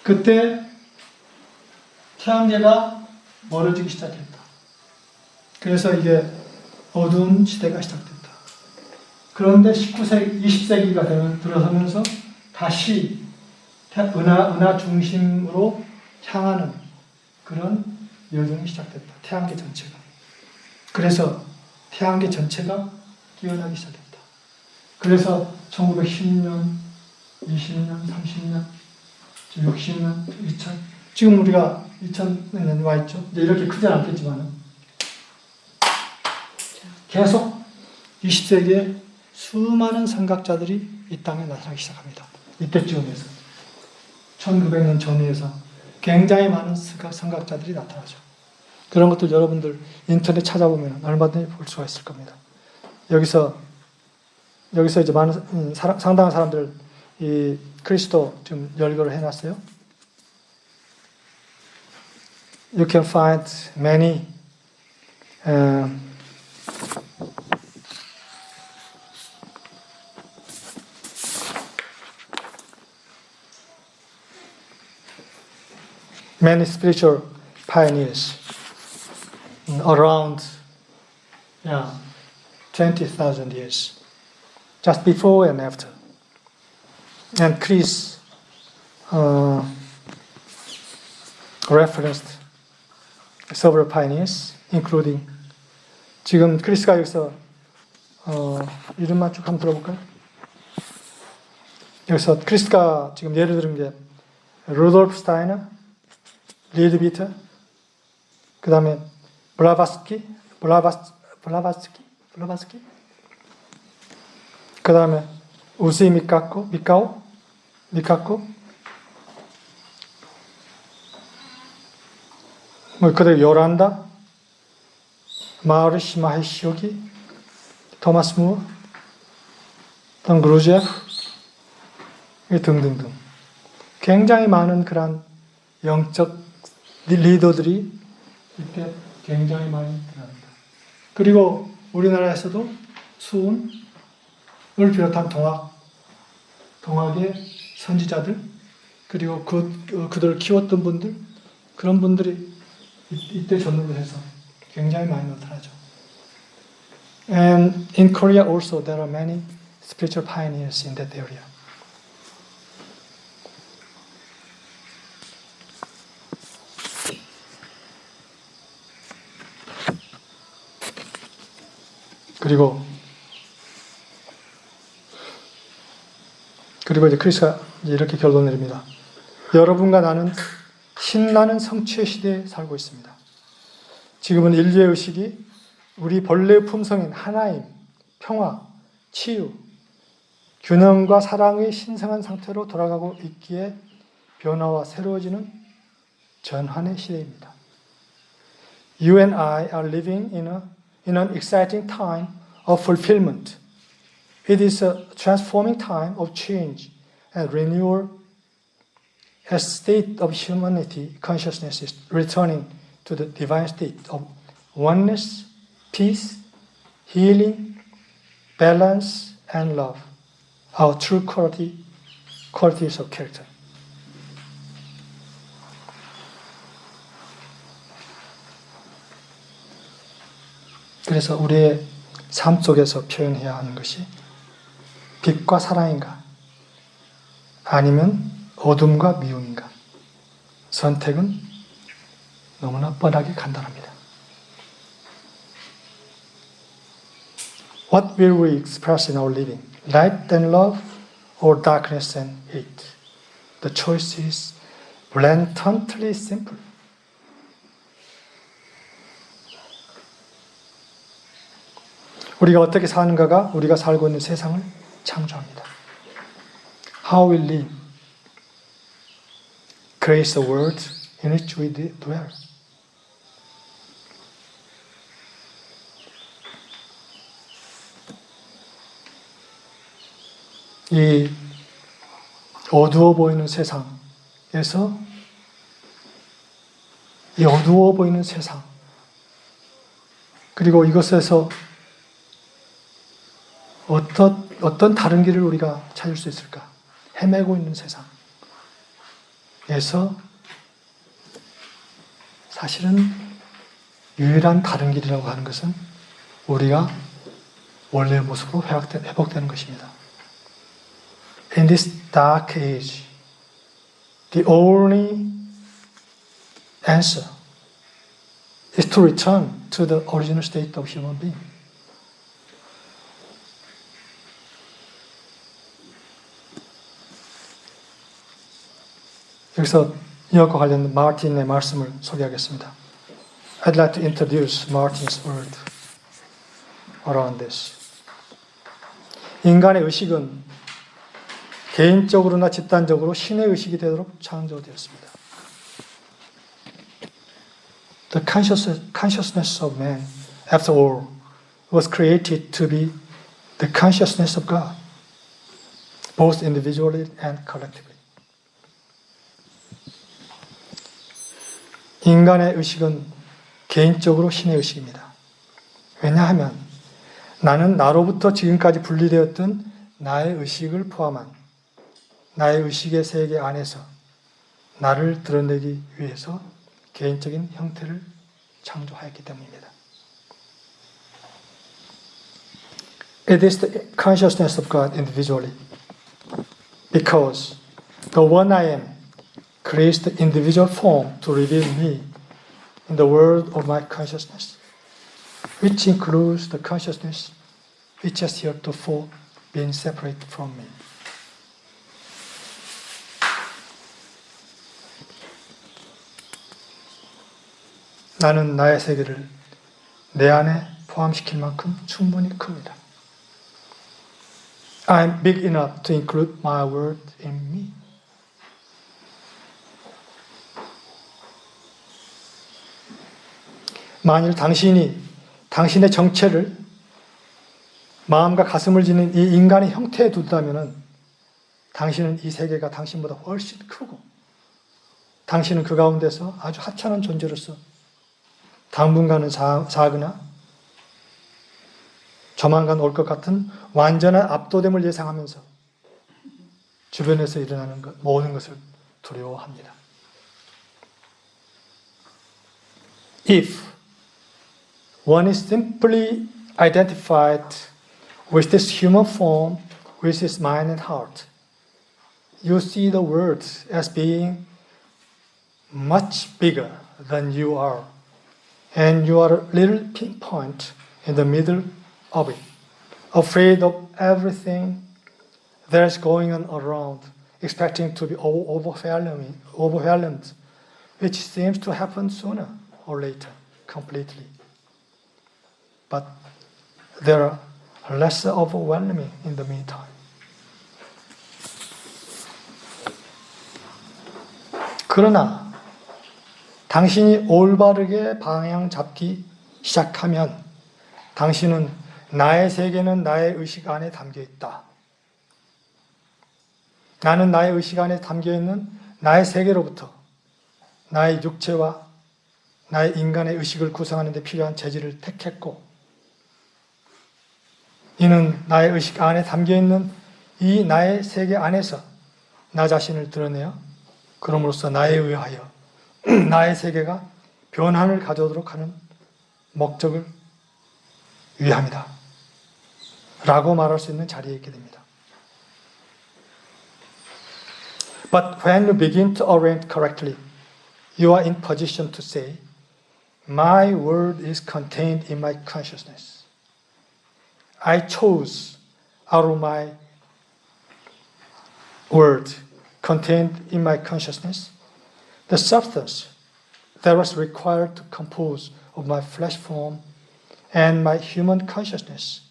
그때 태양계가 멀어지기 시작했다. 그래서 이게 어두운 시대가 시작됐다. 그런데 19세기, 20세기가 들어서면서 다시 은하 중심으로 향하는 그런 여정이 시작됐다. 태양계 전체가. 그래서 태양계 전체가 깨어나기 시작했다. 그래서 1910년, 20년, 30년, 60년, 2000, 지금 우리가 2000년에 와 있죠. 이제 이렇게 크지 않겠지만 계속 20세기에 수많은 선각자들이 이 땅에 나타나기 시작합니다. 이때쯤에서 1900년 전후에서 굉장히 많은 선각자들이 나타나죠. 그런 것들 여러분들 인터넷 찾아보면 얼마든지 볼 수가 있을 겁니다. 여기서 이제 많은 상당한 사람들 이 그리스도 좀 열거를 해놨어요. You can find many many spiritual pioneers around 20,000 years, just before and after. And Chris referenced several pioneers, including 지금 크리스가 여기서 이름만 쭉 한번 들어볼까요? 여기서 크리스가 지금 예를 들은 게 루돌프 스타이너, 리드비터, 그 다음에 블라바스키, 그 다음에 우시 미카코, 그다음에 요란다, 마우리시 마헤시오기, 토마스 무어, 또 그루제프, 등등등. 굉장히 많은 그런 영적 리더들이 이렇게 굉장히 많이 일어납니다. 그리고 우리나라에서도 수은을 비롯한 동학의 선지자들, 그리고 그들을 키웠던 분들, 그런 분들이 이때 전후로 해서 굉장히 많이 나타나죠. And in Korea also there are many spiritual pioneers in that area. 그리고 이제 크리스가 이렇게 결론 내립니다. 여러분과 나는 신나는 성취의 시대에 살고 있습니다. 지금은 인류의 의식이 우리 본래의 품성인 하나임, 평화, 치유, 균형과 사랑의 신성한 상태로 돌아가고 있기에 변화와 새로워지는 전환의 시대입니다. You and I are living in an exciting time of fulfillment. It is a transforming time of change and renewal as state of humanity consciousness is returning to the divine state of oneness, peace, healing, balance, and love, our true qualities of character. 그래서 우리의 삶 속에서 표현해야 하는 것이 빛과 사랑인가? 아니면 어둠과 미움인가? 선택은 너무나 뻔하게 간단합니다. What will we express in our living? Light and love or darkness and hate? The choice is blatantly simple. 우리가 어떻게 사는가가 우리가 살고 있는 세상을 창조합니다. How we live creates the world in which we dwell. 이 어두워 보이는 세상에서 이 어두워 보이는 세상 그리고 이것에서 어떤 다른 길을 우리가 찾을 수 있을까? 헤매고 있는 세상에서 사실은 유일한 다른 길이라고 하는 것은 우리가 원래의 모습으로 회복되는 것입니다. In this dark age, the only answer is to return to the original state of human being. 여기서 이것과 관련된 마틴의 말씀을 소개하겠습니다. I'd like to introduce Martin's word around this. 인간의 의식은 개인적으로나 집단적으로 신의 의식이 되도록 창조되었습니다. The consciousness of man, after all, was created to be the consciousness of God, both individually and collectively. 인간의 의식은 개인적으로 신의 의식입니다. 왜냐하면 나는 나로부터 지금까지 분리되었던 나의 의식을 포함한 나의 의식의 세계 안에서 나를 드러내기 위해서 개인적인 형태를 창조하였기 때문입니다. It is the consciousness of God individually, because the one I am creates the individual form to reveal me in the world of my consciousness, which includes the consciousness which has heretofore been separated from me. 나는 나의 세계를 내 안에 포함시킬 만큼 충분히 큽니다. I'm big enough to include my world in me. 만일 당신이 당신의 정체를 마음과 가슴을 지닌 이 인간의 형태에 둔다면 당신은 이 세계가 당신보다 훨씬 크고 당신은 그 가운데서 아주 하찮은 존재로서 당분간은 작으나 조만간 올 것 같은 완전한 압도됨을 예상하면서 주변에서 일어나는 모든 것을 두려워합니다. If one is simply identified with this human form, with his mind and heart, you see the world as being much bigger than you are, and you are a little pinpoint in the middle of it, afraid of everything that is going on around, expecting to be overwhelmed, which seems to happen sooner or later, completely. But there are less overwhelming in the meantime. 그러나 당신이 올바르게 방향 잡기 시작하면 당신은 나의 세계는 나의 의식 안에 담겨 있다. 나는 나의 의식 안에 담겨 있는 나의 세계로부터 나의 육체와 나의 인간의 의식을 구성하는 데 필요한 재질을 택했고, 이는 나의 의식 안에 담겨 있는 이 나의 세계 안에서 나 자신을 드러내어 그럼으로써 나에 의하여 나의 세계가 변화를 가져오도록 하는 목적을 위함이다 라고 말할 수 있는 자리에 있게 됩니다. But when you begin to orient correctly, you are in position to say, My word is contained in my consciousness. I chose out of my word contained in my consciousness the substance that was required to compose of my flesh form and my human consciousness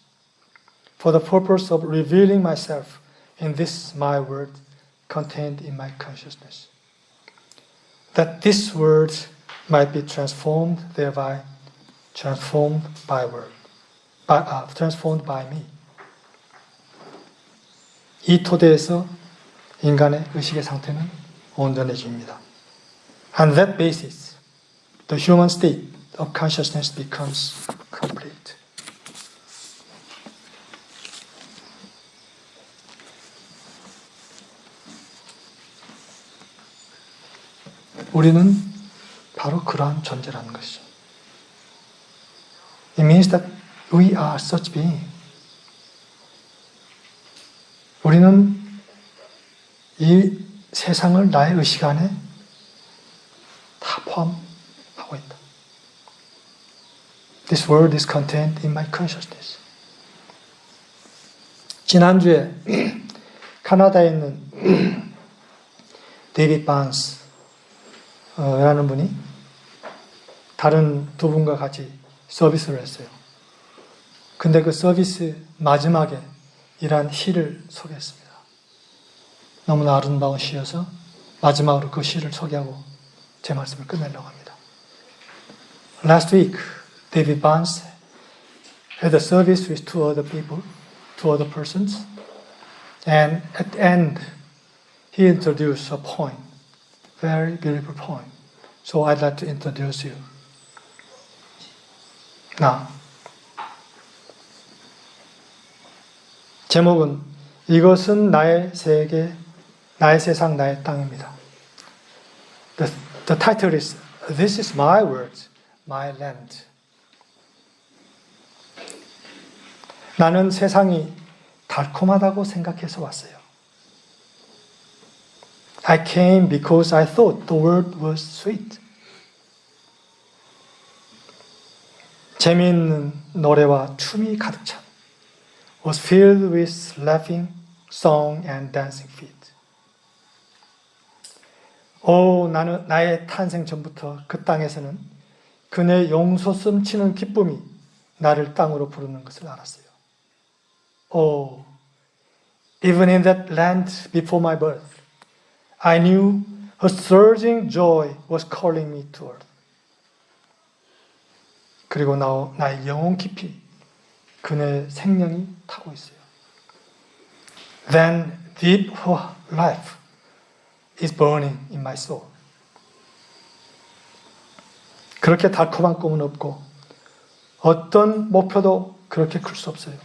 for the purpose of revealing myself in this my word contained in my consciousness. That this word might be transformed thereby, transformed by me. 이 토대에서 인간의 의식의 상태는 온전해집니다. On that basis, the human state of consciousness becomes complete. 우리는 바로 그러한 존재라는 것이죠. It means that we are such being. 우리는 이 세상을 나의 의식 안에 다 포함하고 있다. This world is contained in my consciousness. 지난주에 캐나다에 있는 데이빗 반스 라는 분이 다른 두 분과 같이 서비스를 했어요. 근데 그 서비스 마지막에 이러한 시를 소개했습니다. 너무나 아름다운 시여서 마지막으로 그 시를 소개하고 제 말씀을 끝내려고 합니다. Last week, David Barnes had a service with two other persons, and at the end, he introduced a poem, very beautiful poem. So I'd like to introduce you. Now, 제목은 이것은 나의 세계, 나의 세상, 나의 땅입니다. The title is This is my world, my land. 나는 세상이 달콤하다고 생각해서 왔어요. I came because I thought the world was sweet. 재미있는 노래와 춤이 가득 찬 was filled with laughing, song and dancing feet. 나는 나의 탄생 전부터 그 땅에서는 그네 용솟음 치는 기쁨이 나를 땅으로 부르는 것을 알았어요. Even in that land before my birth, I knew a surging joy was calling me to earth. 그리고 나의 영혼 깊이 그네의 생명이 타고 있어요. then deep life is burning in my soul. 그렇게 달콤한 꿈은 없고 어떤 목표도 그렇게 클 수 없어요.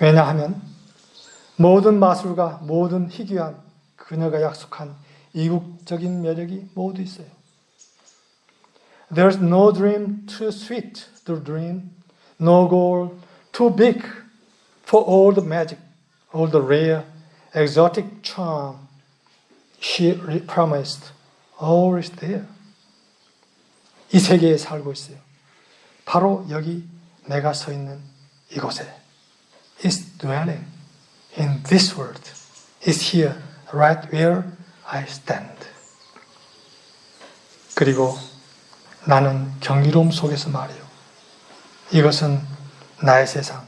왜냐하면 모든 마술과 모든 희귀한 그녀가 약속한 이국적인 매력이 모두 있어요. There's no dream too sweet to dream, no goal too big for all the magic, all the rare, exotic charm she promised. All is there. 이 세계에 살고 있어요. 바로 여기 내가 서 있는 이곳에. Is dwelling in this world. Is here, right where I stand. 그리고 나는 경이로움 속에서 말해요. 이것은 나의 세상,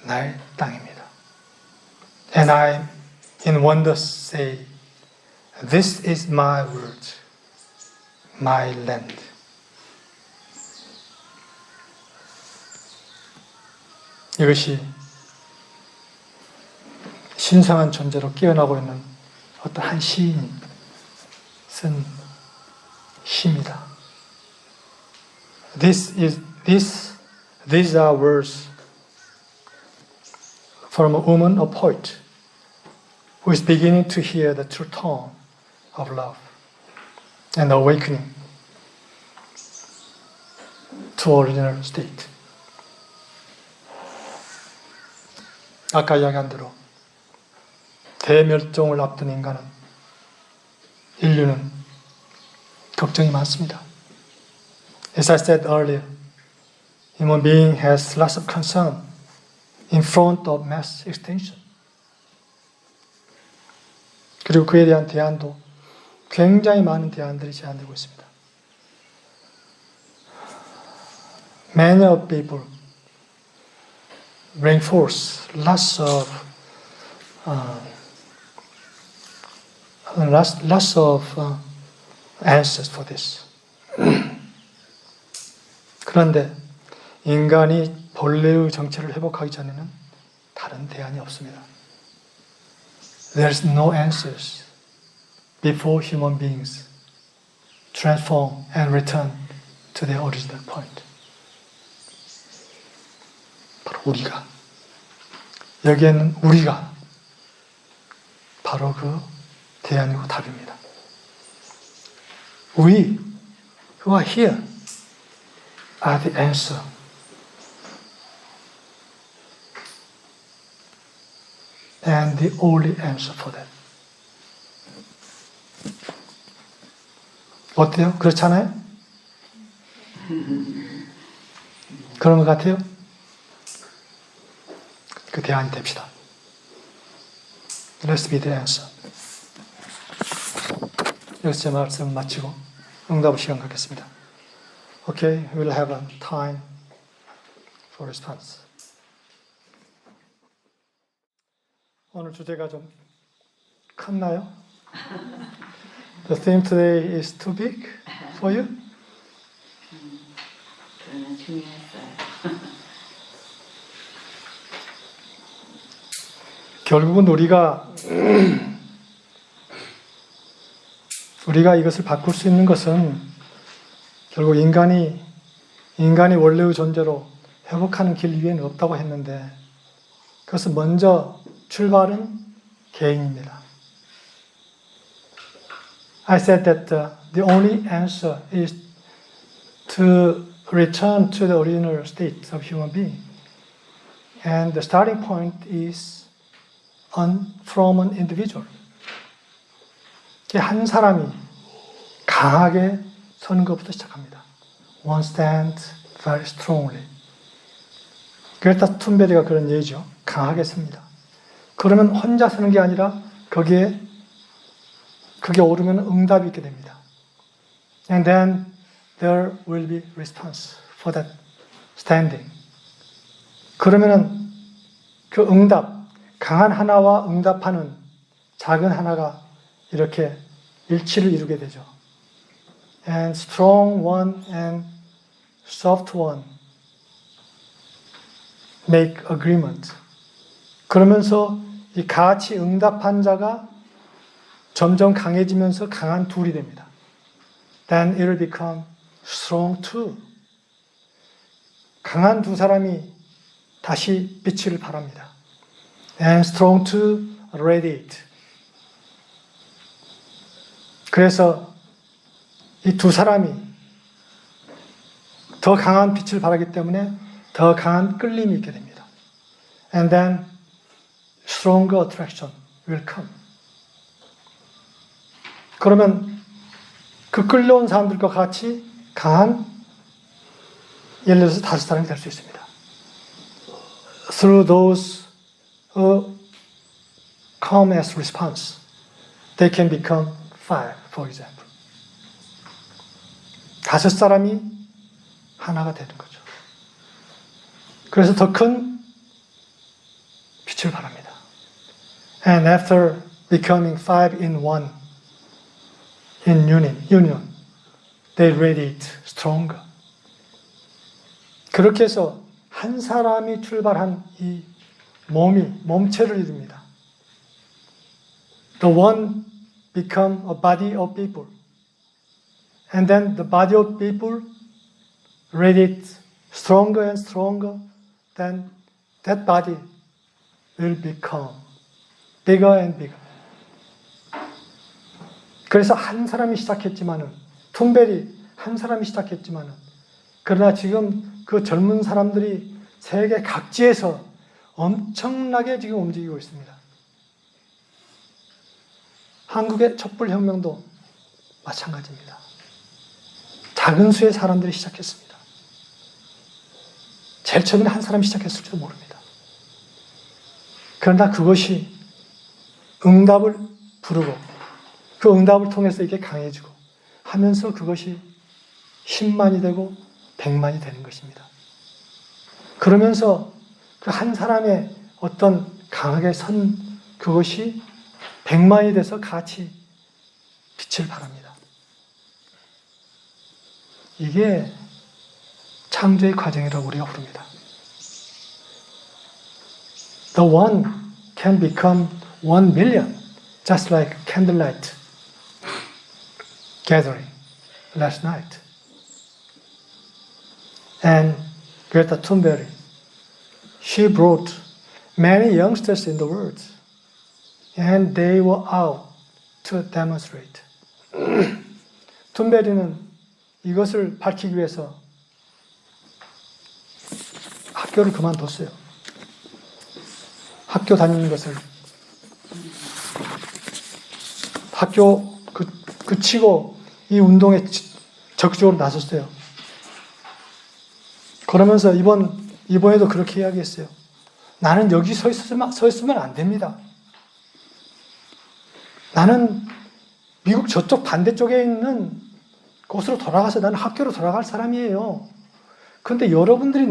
나의 땅입니다. And I in wonder say, this is my world, my land. 이것이 신성한 존재로 깨어나고 있는 어떤 한 시인이 쓴 시입니다. These are words from a woman, a poet, who is beginning to hear the true tone of love and awakening to original state. 아까 이야기한 대로 대멸종을 앞둔 인류는 걱정이 많습니다. As I said earlier, human being has lots of concern in front of mass extinction. 그리고 그에 대한 대안도 굉장히 많은 대안들이 제안되고 있습니다. Many of people bring forth lots of answers for this. 그런데 인간이 본래의 정체를 회복하기 전에는 다른 대안이 없습니다. There's no answers before human beings transform and return to their original point. 바로 우리가, 여기에는 우리가 바로 그 대안이고 답입니다. We who are here are the answer. And the only answer for that. 어때요? 그렇잖아요? 그런 것 같아요? 그 대안이 됩시다. Let's be the answer. 여기서 제 말씀을 마치고 응답 시간 갖겠습니다. Okay, we'll have a time for response. 오늘 주제가 좀 컸나요? The theme today is too big for you? 저는 중요했어요. 결국은 우리가 이것을 바꿀 수 있는 것은 결국 인간이 원래의 존재로 회복하는 길 위에는 없다고 했는데 그것은 먼저 출발은 개인입니다. I said that the only answer is to return to the original state of human being. And the starting point is from an individual. 한 사람이 강하게 서는 것부터 시작합니다. One stand very strongly. 그레타 툰베리가 그런 예죠. 강하게 섭니다. 그러면 혼자 서는 게 아니라 그게 오르면 응답이 있게 됩니다. And then there will be response for that standing. 그러면은 그 응답, 강한 하나와 응답하는 작은 하나가 이렇게 일치를 이루게 되죠. And strong one and soft one make agreement. 그러면서 이 같이 응답한 자가 점점 강해지면서 강한 둘이 됩니다. Then it will become strong two. 강한 두 사람이 다시 빛을 발합니다. And strong two radiate. 그래서 이 두 사람이 더 강한 빛을 발하기 때문에 더 강한 끌림이 있게 됩니다. And then stronger attraction will come. 그러면 그 끌려온 사람들과 같이 강한, 예를 들어서 5사람이 될 수 있습니다. Through those who come as response, they can become 5, for example. 5사람이 하나가 되는 거죠. 그래서 더 큰 빛을 발합니다. And after becoming 5 in 1, in union, they radiate stronger. 그렇게 해서 한 사람이 출발한 이 몸체를 이룹니다. The one become a body of people. And then the body of people radiate stronger and stronger. Then that body will become bigger and bigger. 그래서 한 사람이 시작했지만은, 툰베리 한 사람이 시작했지만은, 그러나 지금 그 젊은 사람들이 세계 각지에서 엄청나게 지금 움직이고 있습니다. 한국의 촛불혁명도 마찬가지입니다. 작은 수의 사람들이 시작했습니다. 제일 처음에 한 사람이 시작했을지도 모릅니다. 그러나 그것이 응답을 부르고 그 응답을 통해서 이게 강해지고 하면서 그것이 10만이 되고 100만이 되는 것입니다. 그러면서 그 한 사람의 어떤 강하게 선 그것이 100만이 돼서 같이 빛을 발합니다. 이게 창조의 과정이라고 우리가 부릅니다. The one can become 1 million, just like candlelight gathering last night. And Greta Thunberg, she brought many youngsters in the world, and they were out to demonstrate. 툰베리는 이것을 밝히기 위해서 학교를 그만뒀어요. 학교 다니는 것을 학교 그치고 이 운동에 적극적으로 나섰어요. 그러면서 이번에도 그렇게 이야기했어요. 나는 여기 서 있으면 안 됩니다. 나는 미국 저쪽 반대쪽에 있는 곳으로 돌아가서 나는 학교로 돌아갈 사람이에요. 그런데 여러분들이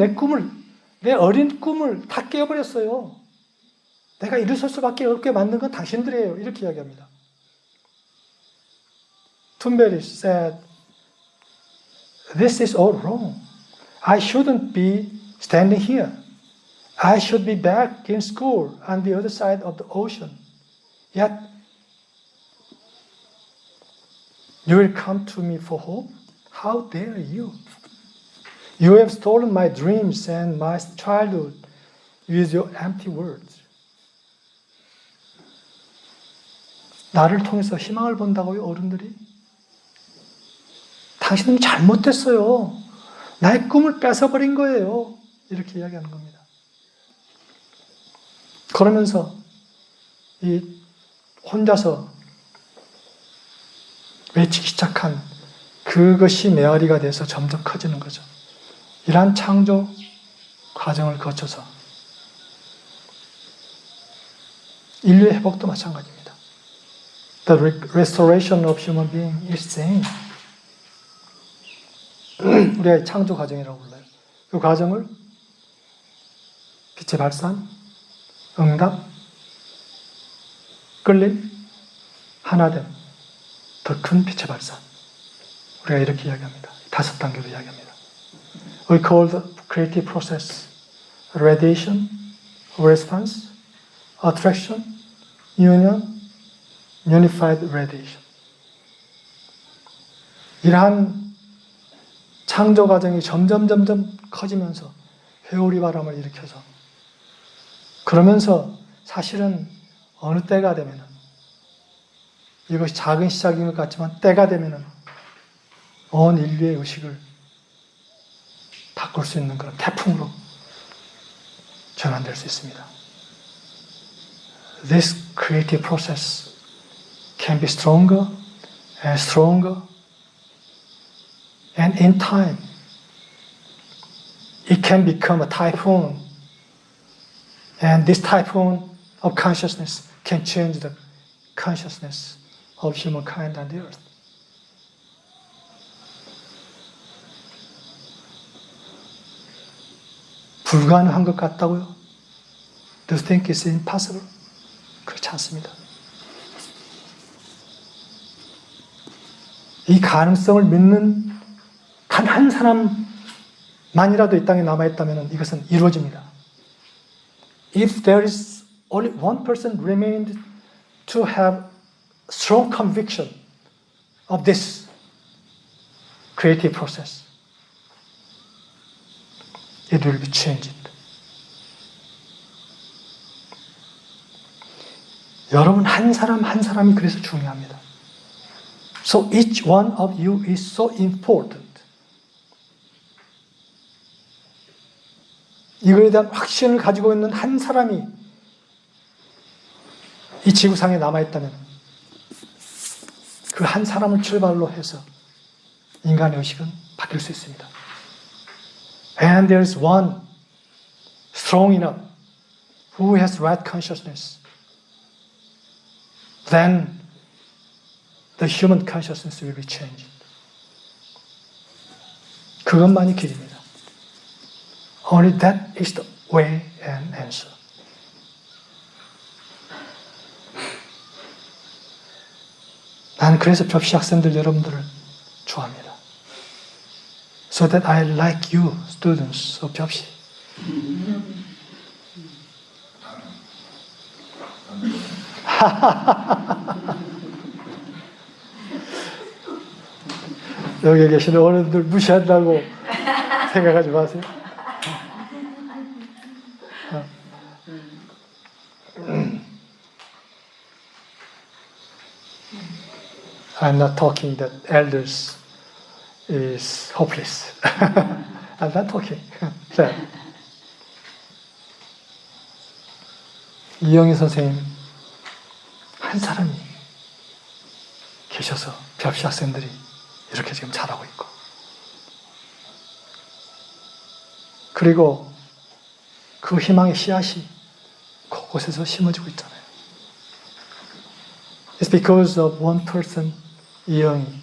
내 어린 꿈을 다 깨어버렸어요. 내가 일어설 수밖에 없게 만든 건 당신들이에요. 이렇게 이야기합니다. 툰베리 said, "This is all wrong. I shouldn't be standing here. I should be back in school on the other side of the ocean. Yet, you will come to me for hope? How dare you? You have stolen my dreams and my childhood with your empty words." 나를 통해서 희망을 본다고요, 어른들이? 당신은 잘못됐어요. 나의 꿈을 뺏어버린 거예요. 이렇게 이야기하는 겁니다. 그러면서 혼자서 외치기 시작한 그것이 메아리가 돼서 점점 커지는 거죠. 이러한 창조 과정을 거쳐서 인류의 회복도 마찬가지입니다. The restoration of human being is same. 우리가 창조 과정이라고 불러요. 그 과정을 빛의 발산, 응답, 끌림, 하나됨, 더 큰 빛의 발산. 우리가 이렇게 이야기합니다. 5단계로 이야기합니다. We call the creative process radiation, response, attraction, union, unified radiation. 이러한 창조 과정이 점점 커지면서 회오리 바람을 일으켜서 그러면서 사실은 어느 때가 되면은 이것이 작은 시작인 것 같지만 때가 되면은 온 인류의 의식을 바꿀 수 있는 그런 태풍으로 전환될 수 있습니다. This creative process can be stronger and stronger, and in time it can become a typhoon, and this typhoon of consciousness can change the consciousness of humankind and the earth. 불가능한 것 같다고요? Do you think it's impossible? 그렇지 않습니다. 이 가능성을 믿는 단 한 사람만이라도 이 땅에 남아있다면 이것은 이루어집니다. If there is only one person remained to have strong conviction of this creative process, it will be changed. 여러분 한 사람 한 사람이 그래서 중요합니다. So each one of you is so important. 이거에 대한 확신을 가지고 있는 한 사람이 이 지구상에 남아있다면 그 한 사람을 출발로 해서 인간의 의식은 바뀔 수 있습니다. And there is one strong enough who has right consciousness. Then the human consciousness will be changed. 그것만이 길입니다. Only that is the way and answer. 난 그래서 접시 학생들 여러분들을 좋아합니다. So that I like you, students of 접시. 여기 계시는 어른들 무시한다고 생각하지 마세요. I'm not talking that elders is hopeless. I'm not talking that. 이영희 선생님 한 사람이 계셔서 접시 학생들이 이렇게 지금 잘하고 있고, 그리고 그 희망의 씨앗이 곳곳에서 심어지고 있잖아요. It's because of one person, 이영희.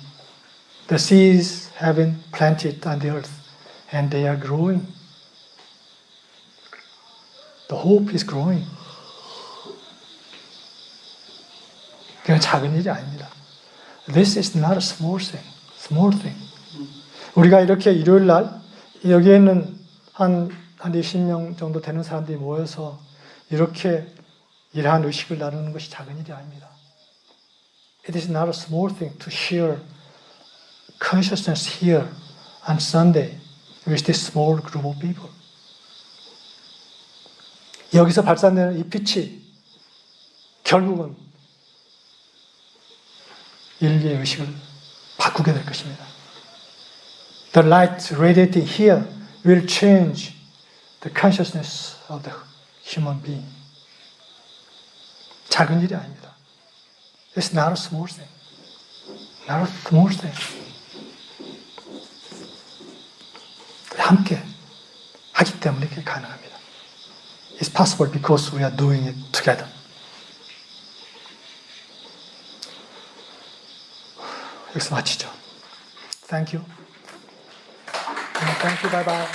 The seeds have been planted on the earth and they are growing. The hope is growing. 그건 작은 일이 아닙니다. This is not a small thing. Small thing. 우리가 이렇게 일요일 날 여기에 있는 한 20명 정도 되는 사람들이 모여서 이렇게 이러한 의식을 나누는 것이 작은 일이 아닙니다. It is not a small thing to share consciousness here on Sunday with this small group of people. 여기서 발산되는 이 빛이 결국은 인류의 의식을 바꾸게 될 것입니다. The light radiating here will change the consciousness of the human being. 작은 일이 아닙니다. It's not a small thing. Not a small thing. 함께 하기 때문에 그게 가능합니다. It's possible because we are doing it together. 여기서 마치죠. Thank you. Thank you. Bye bye.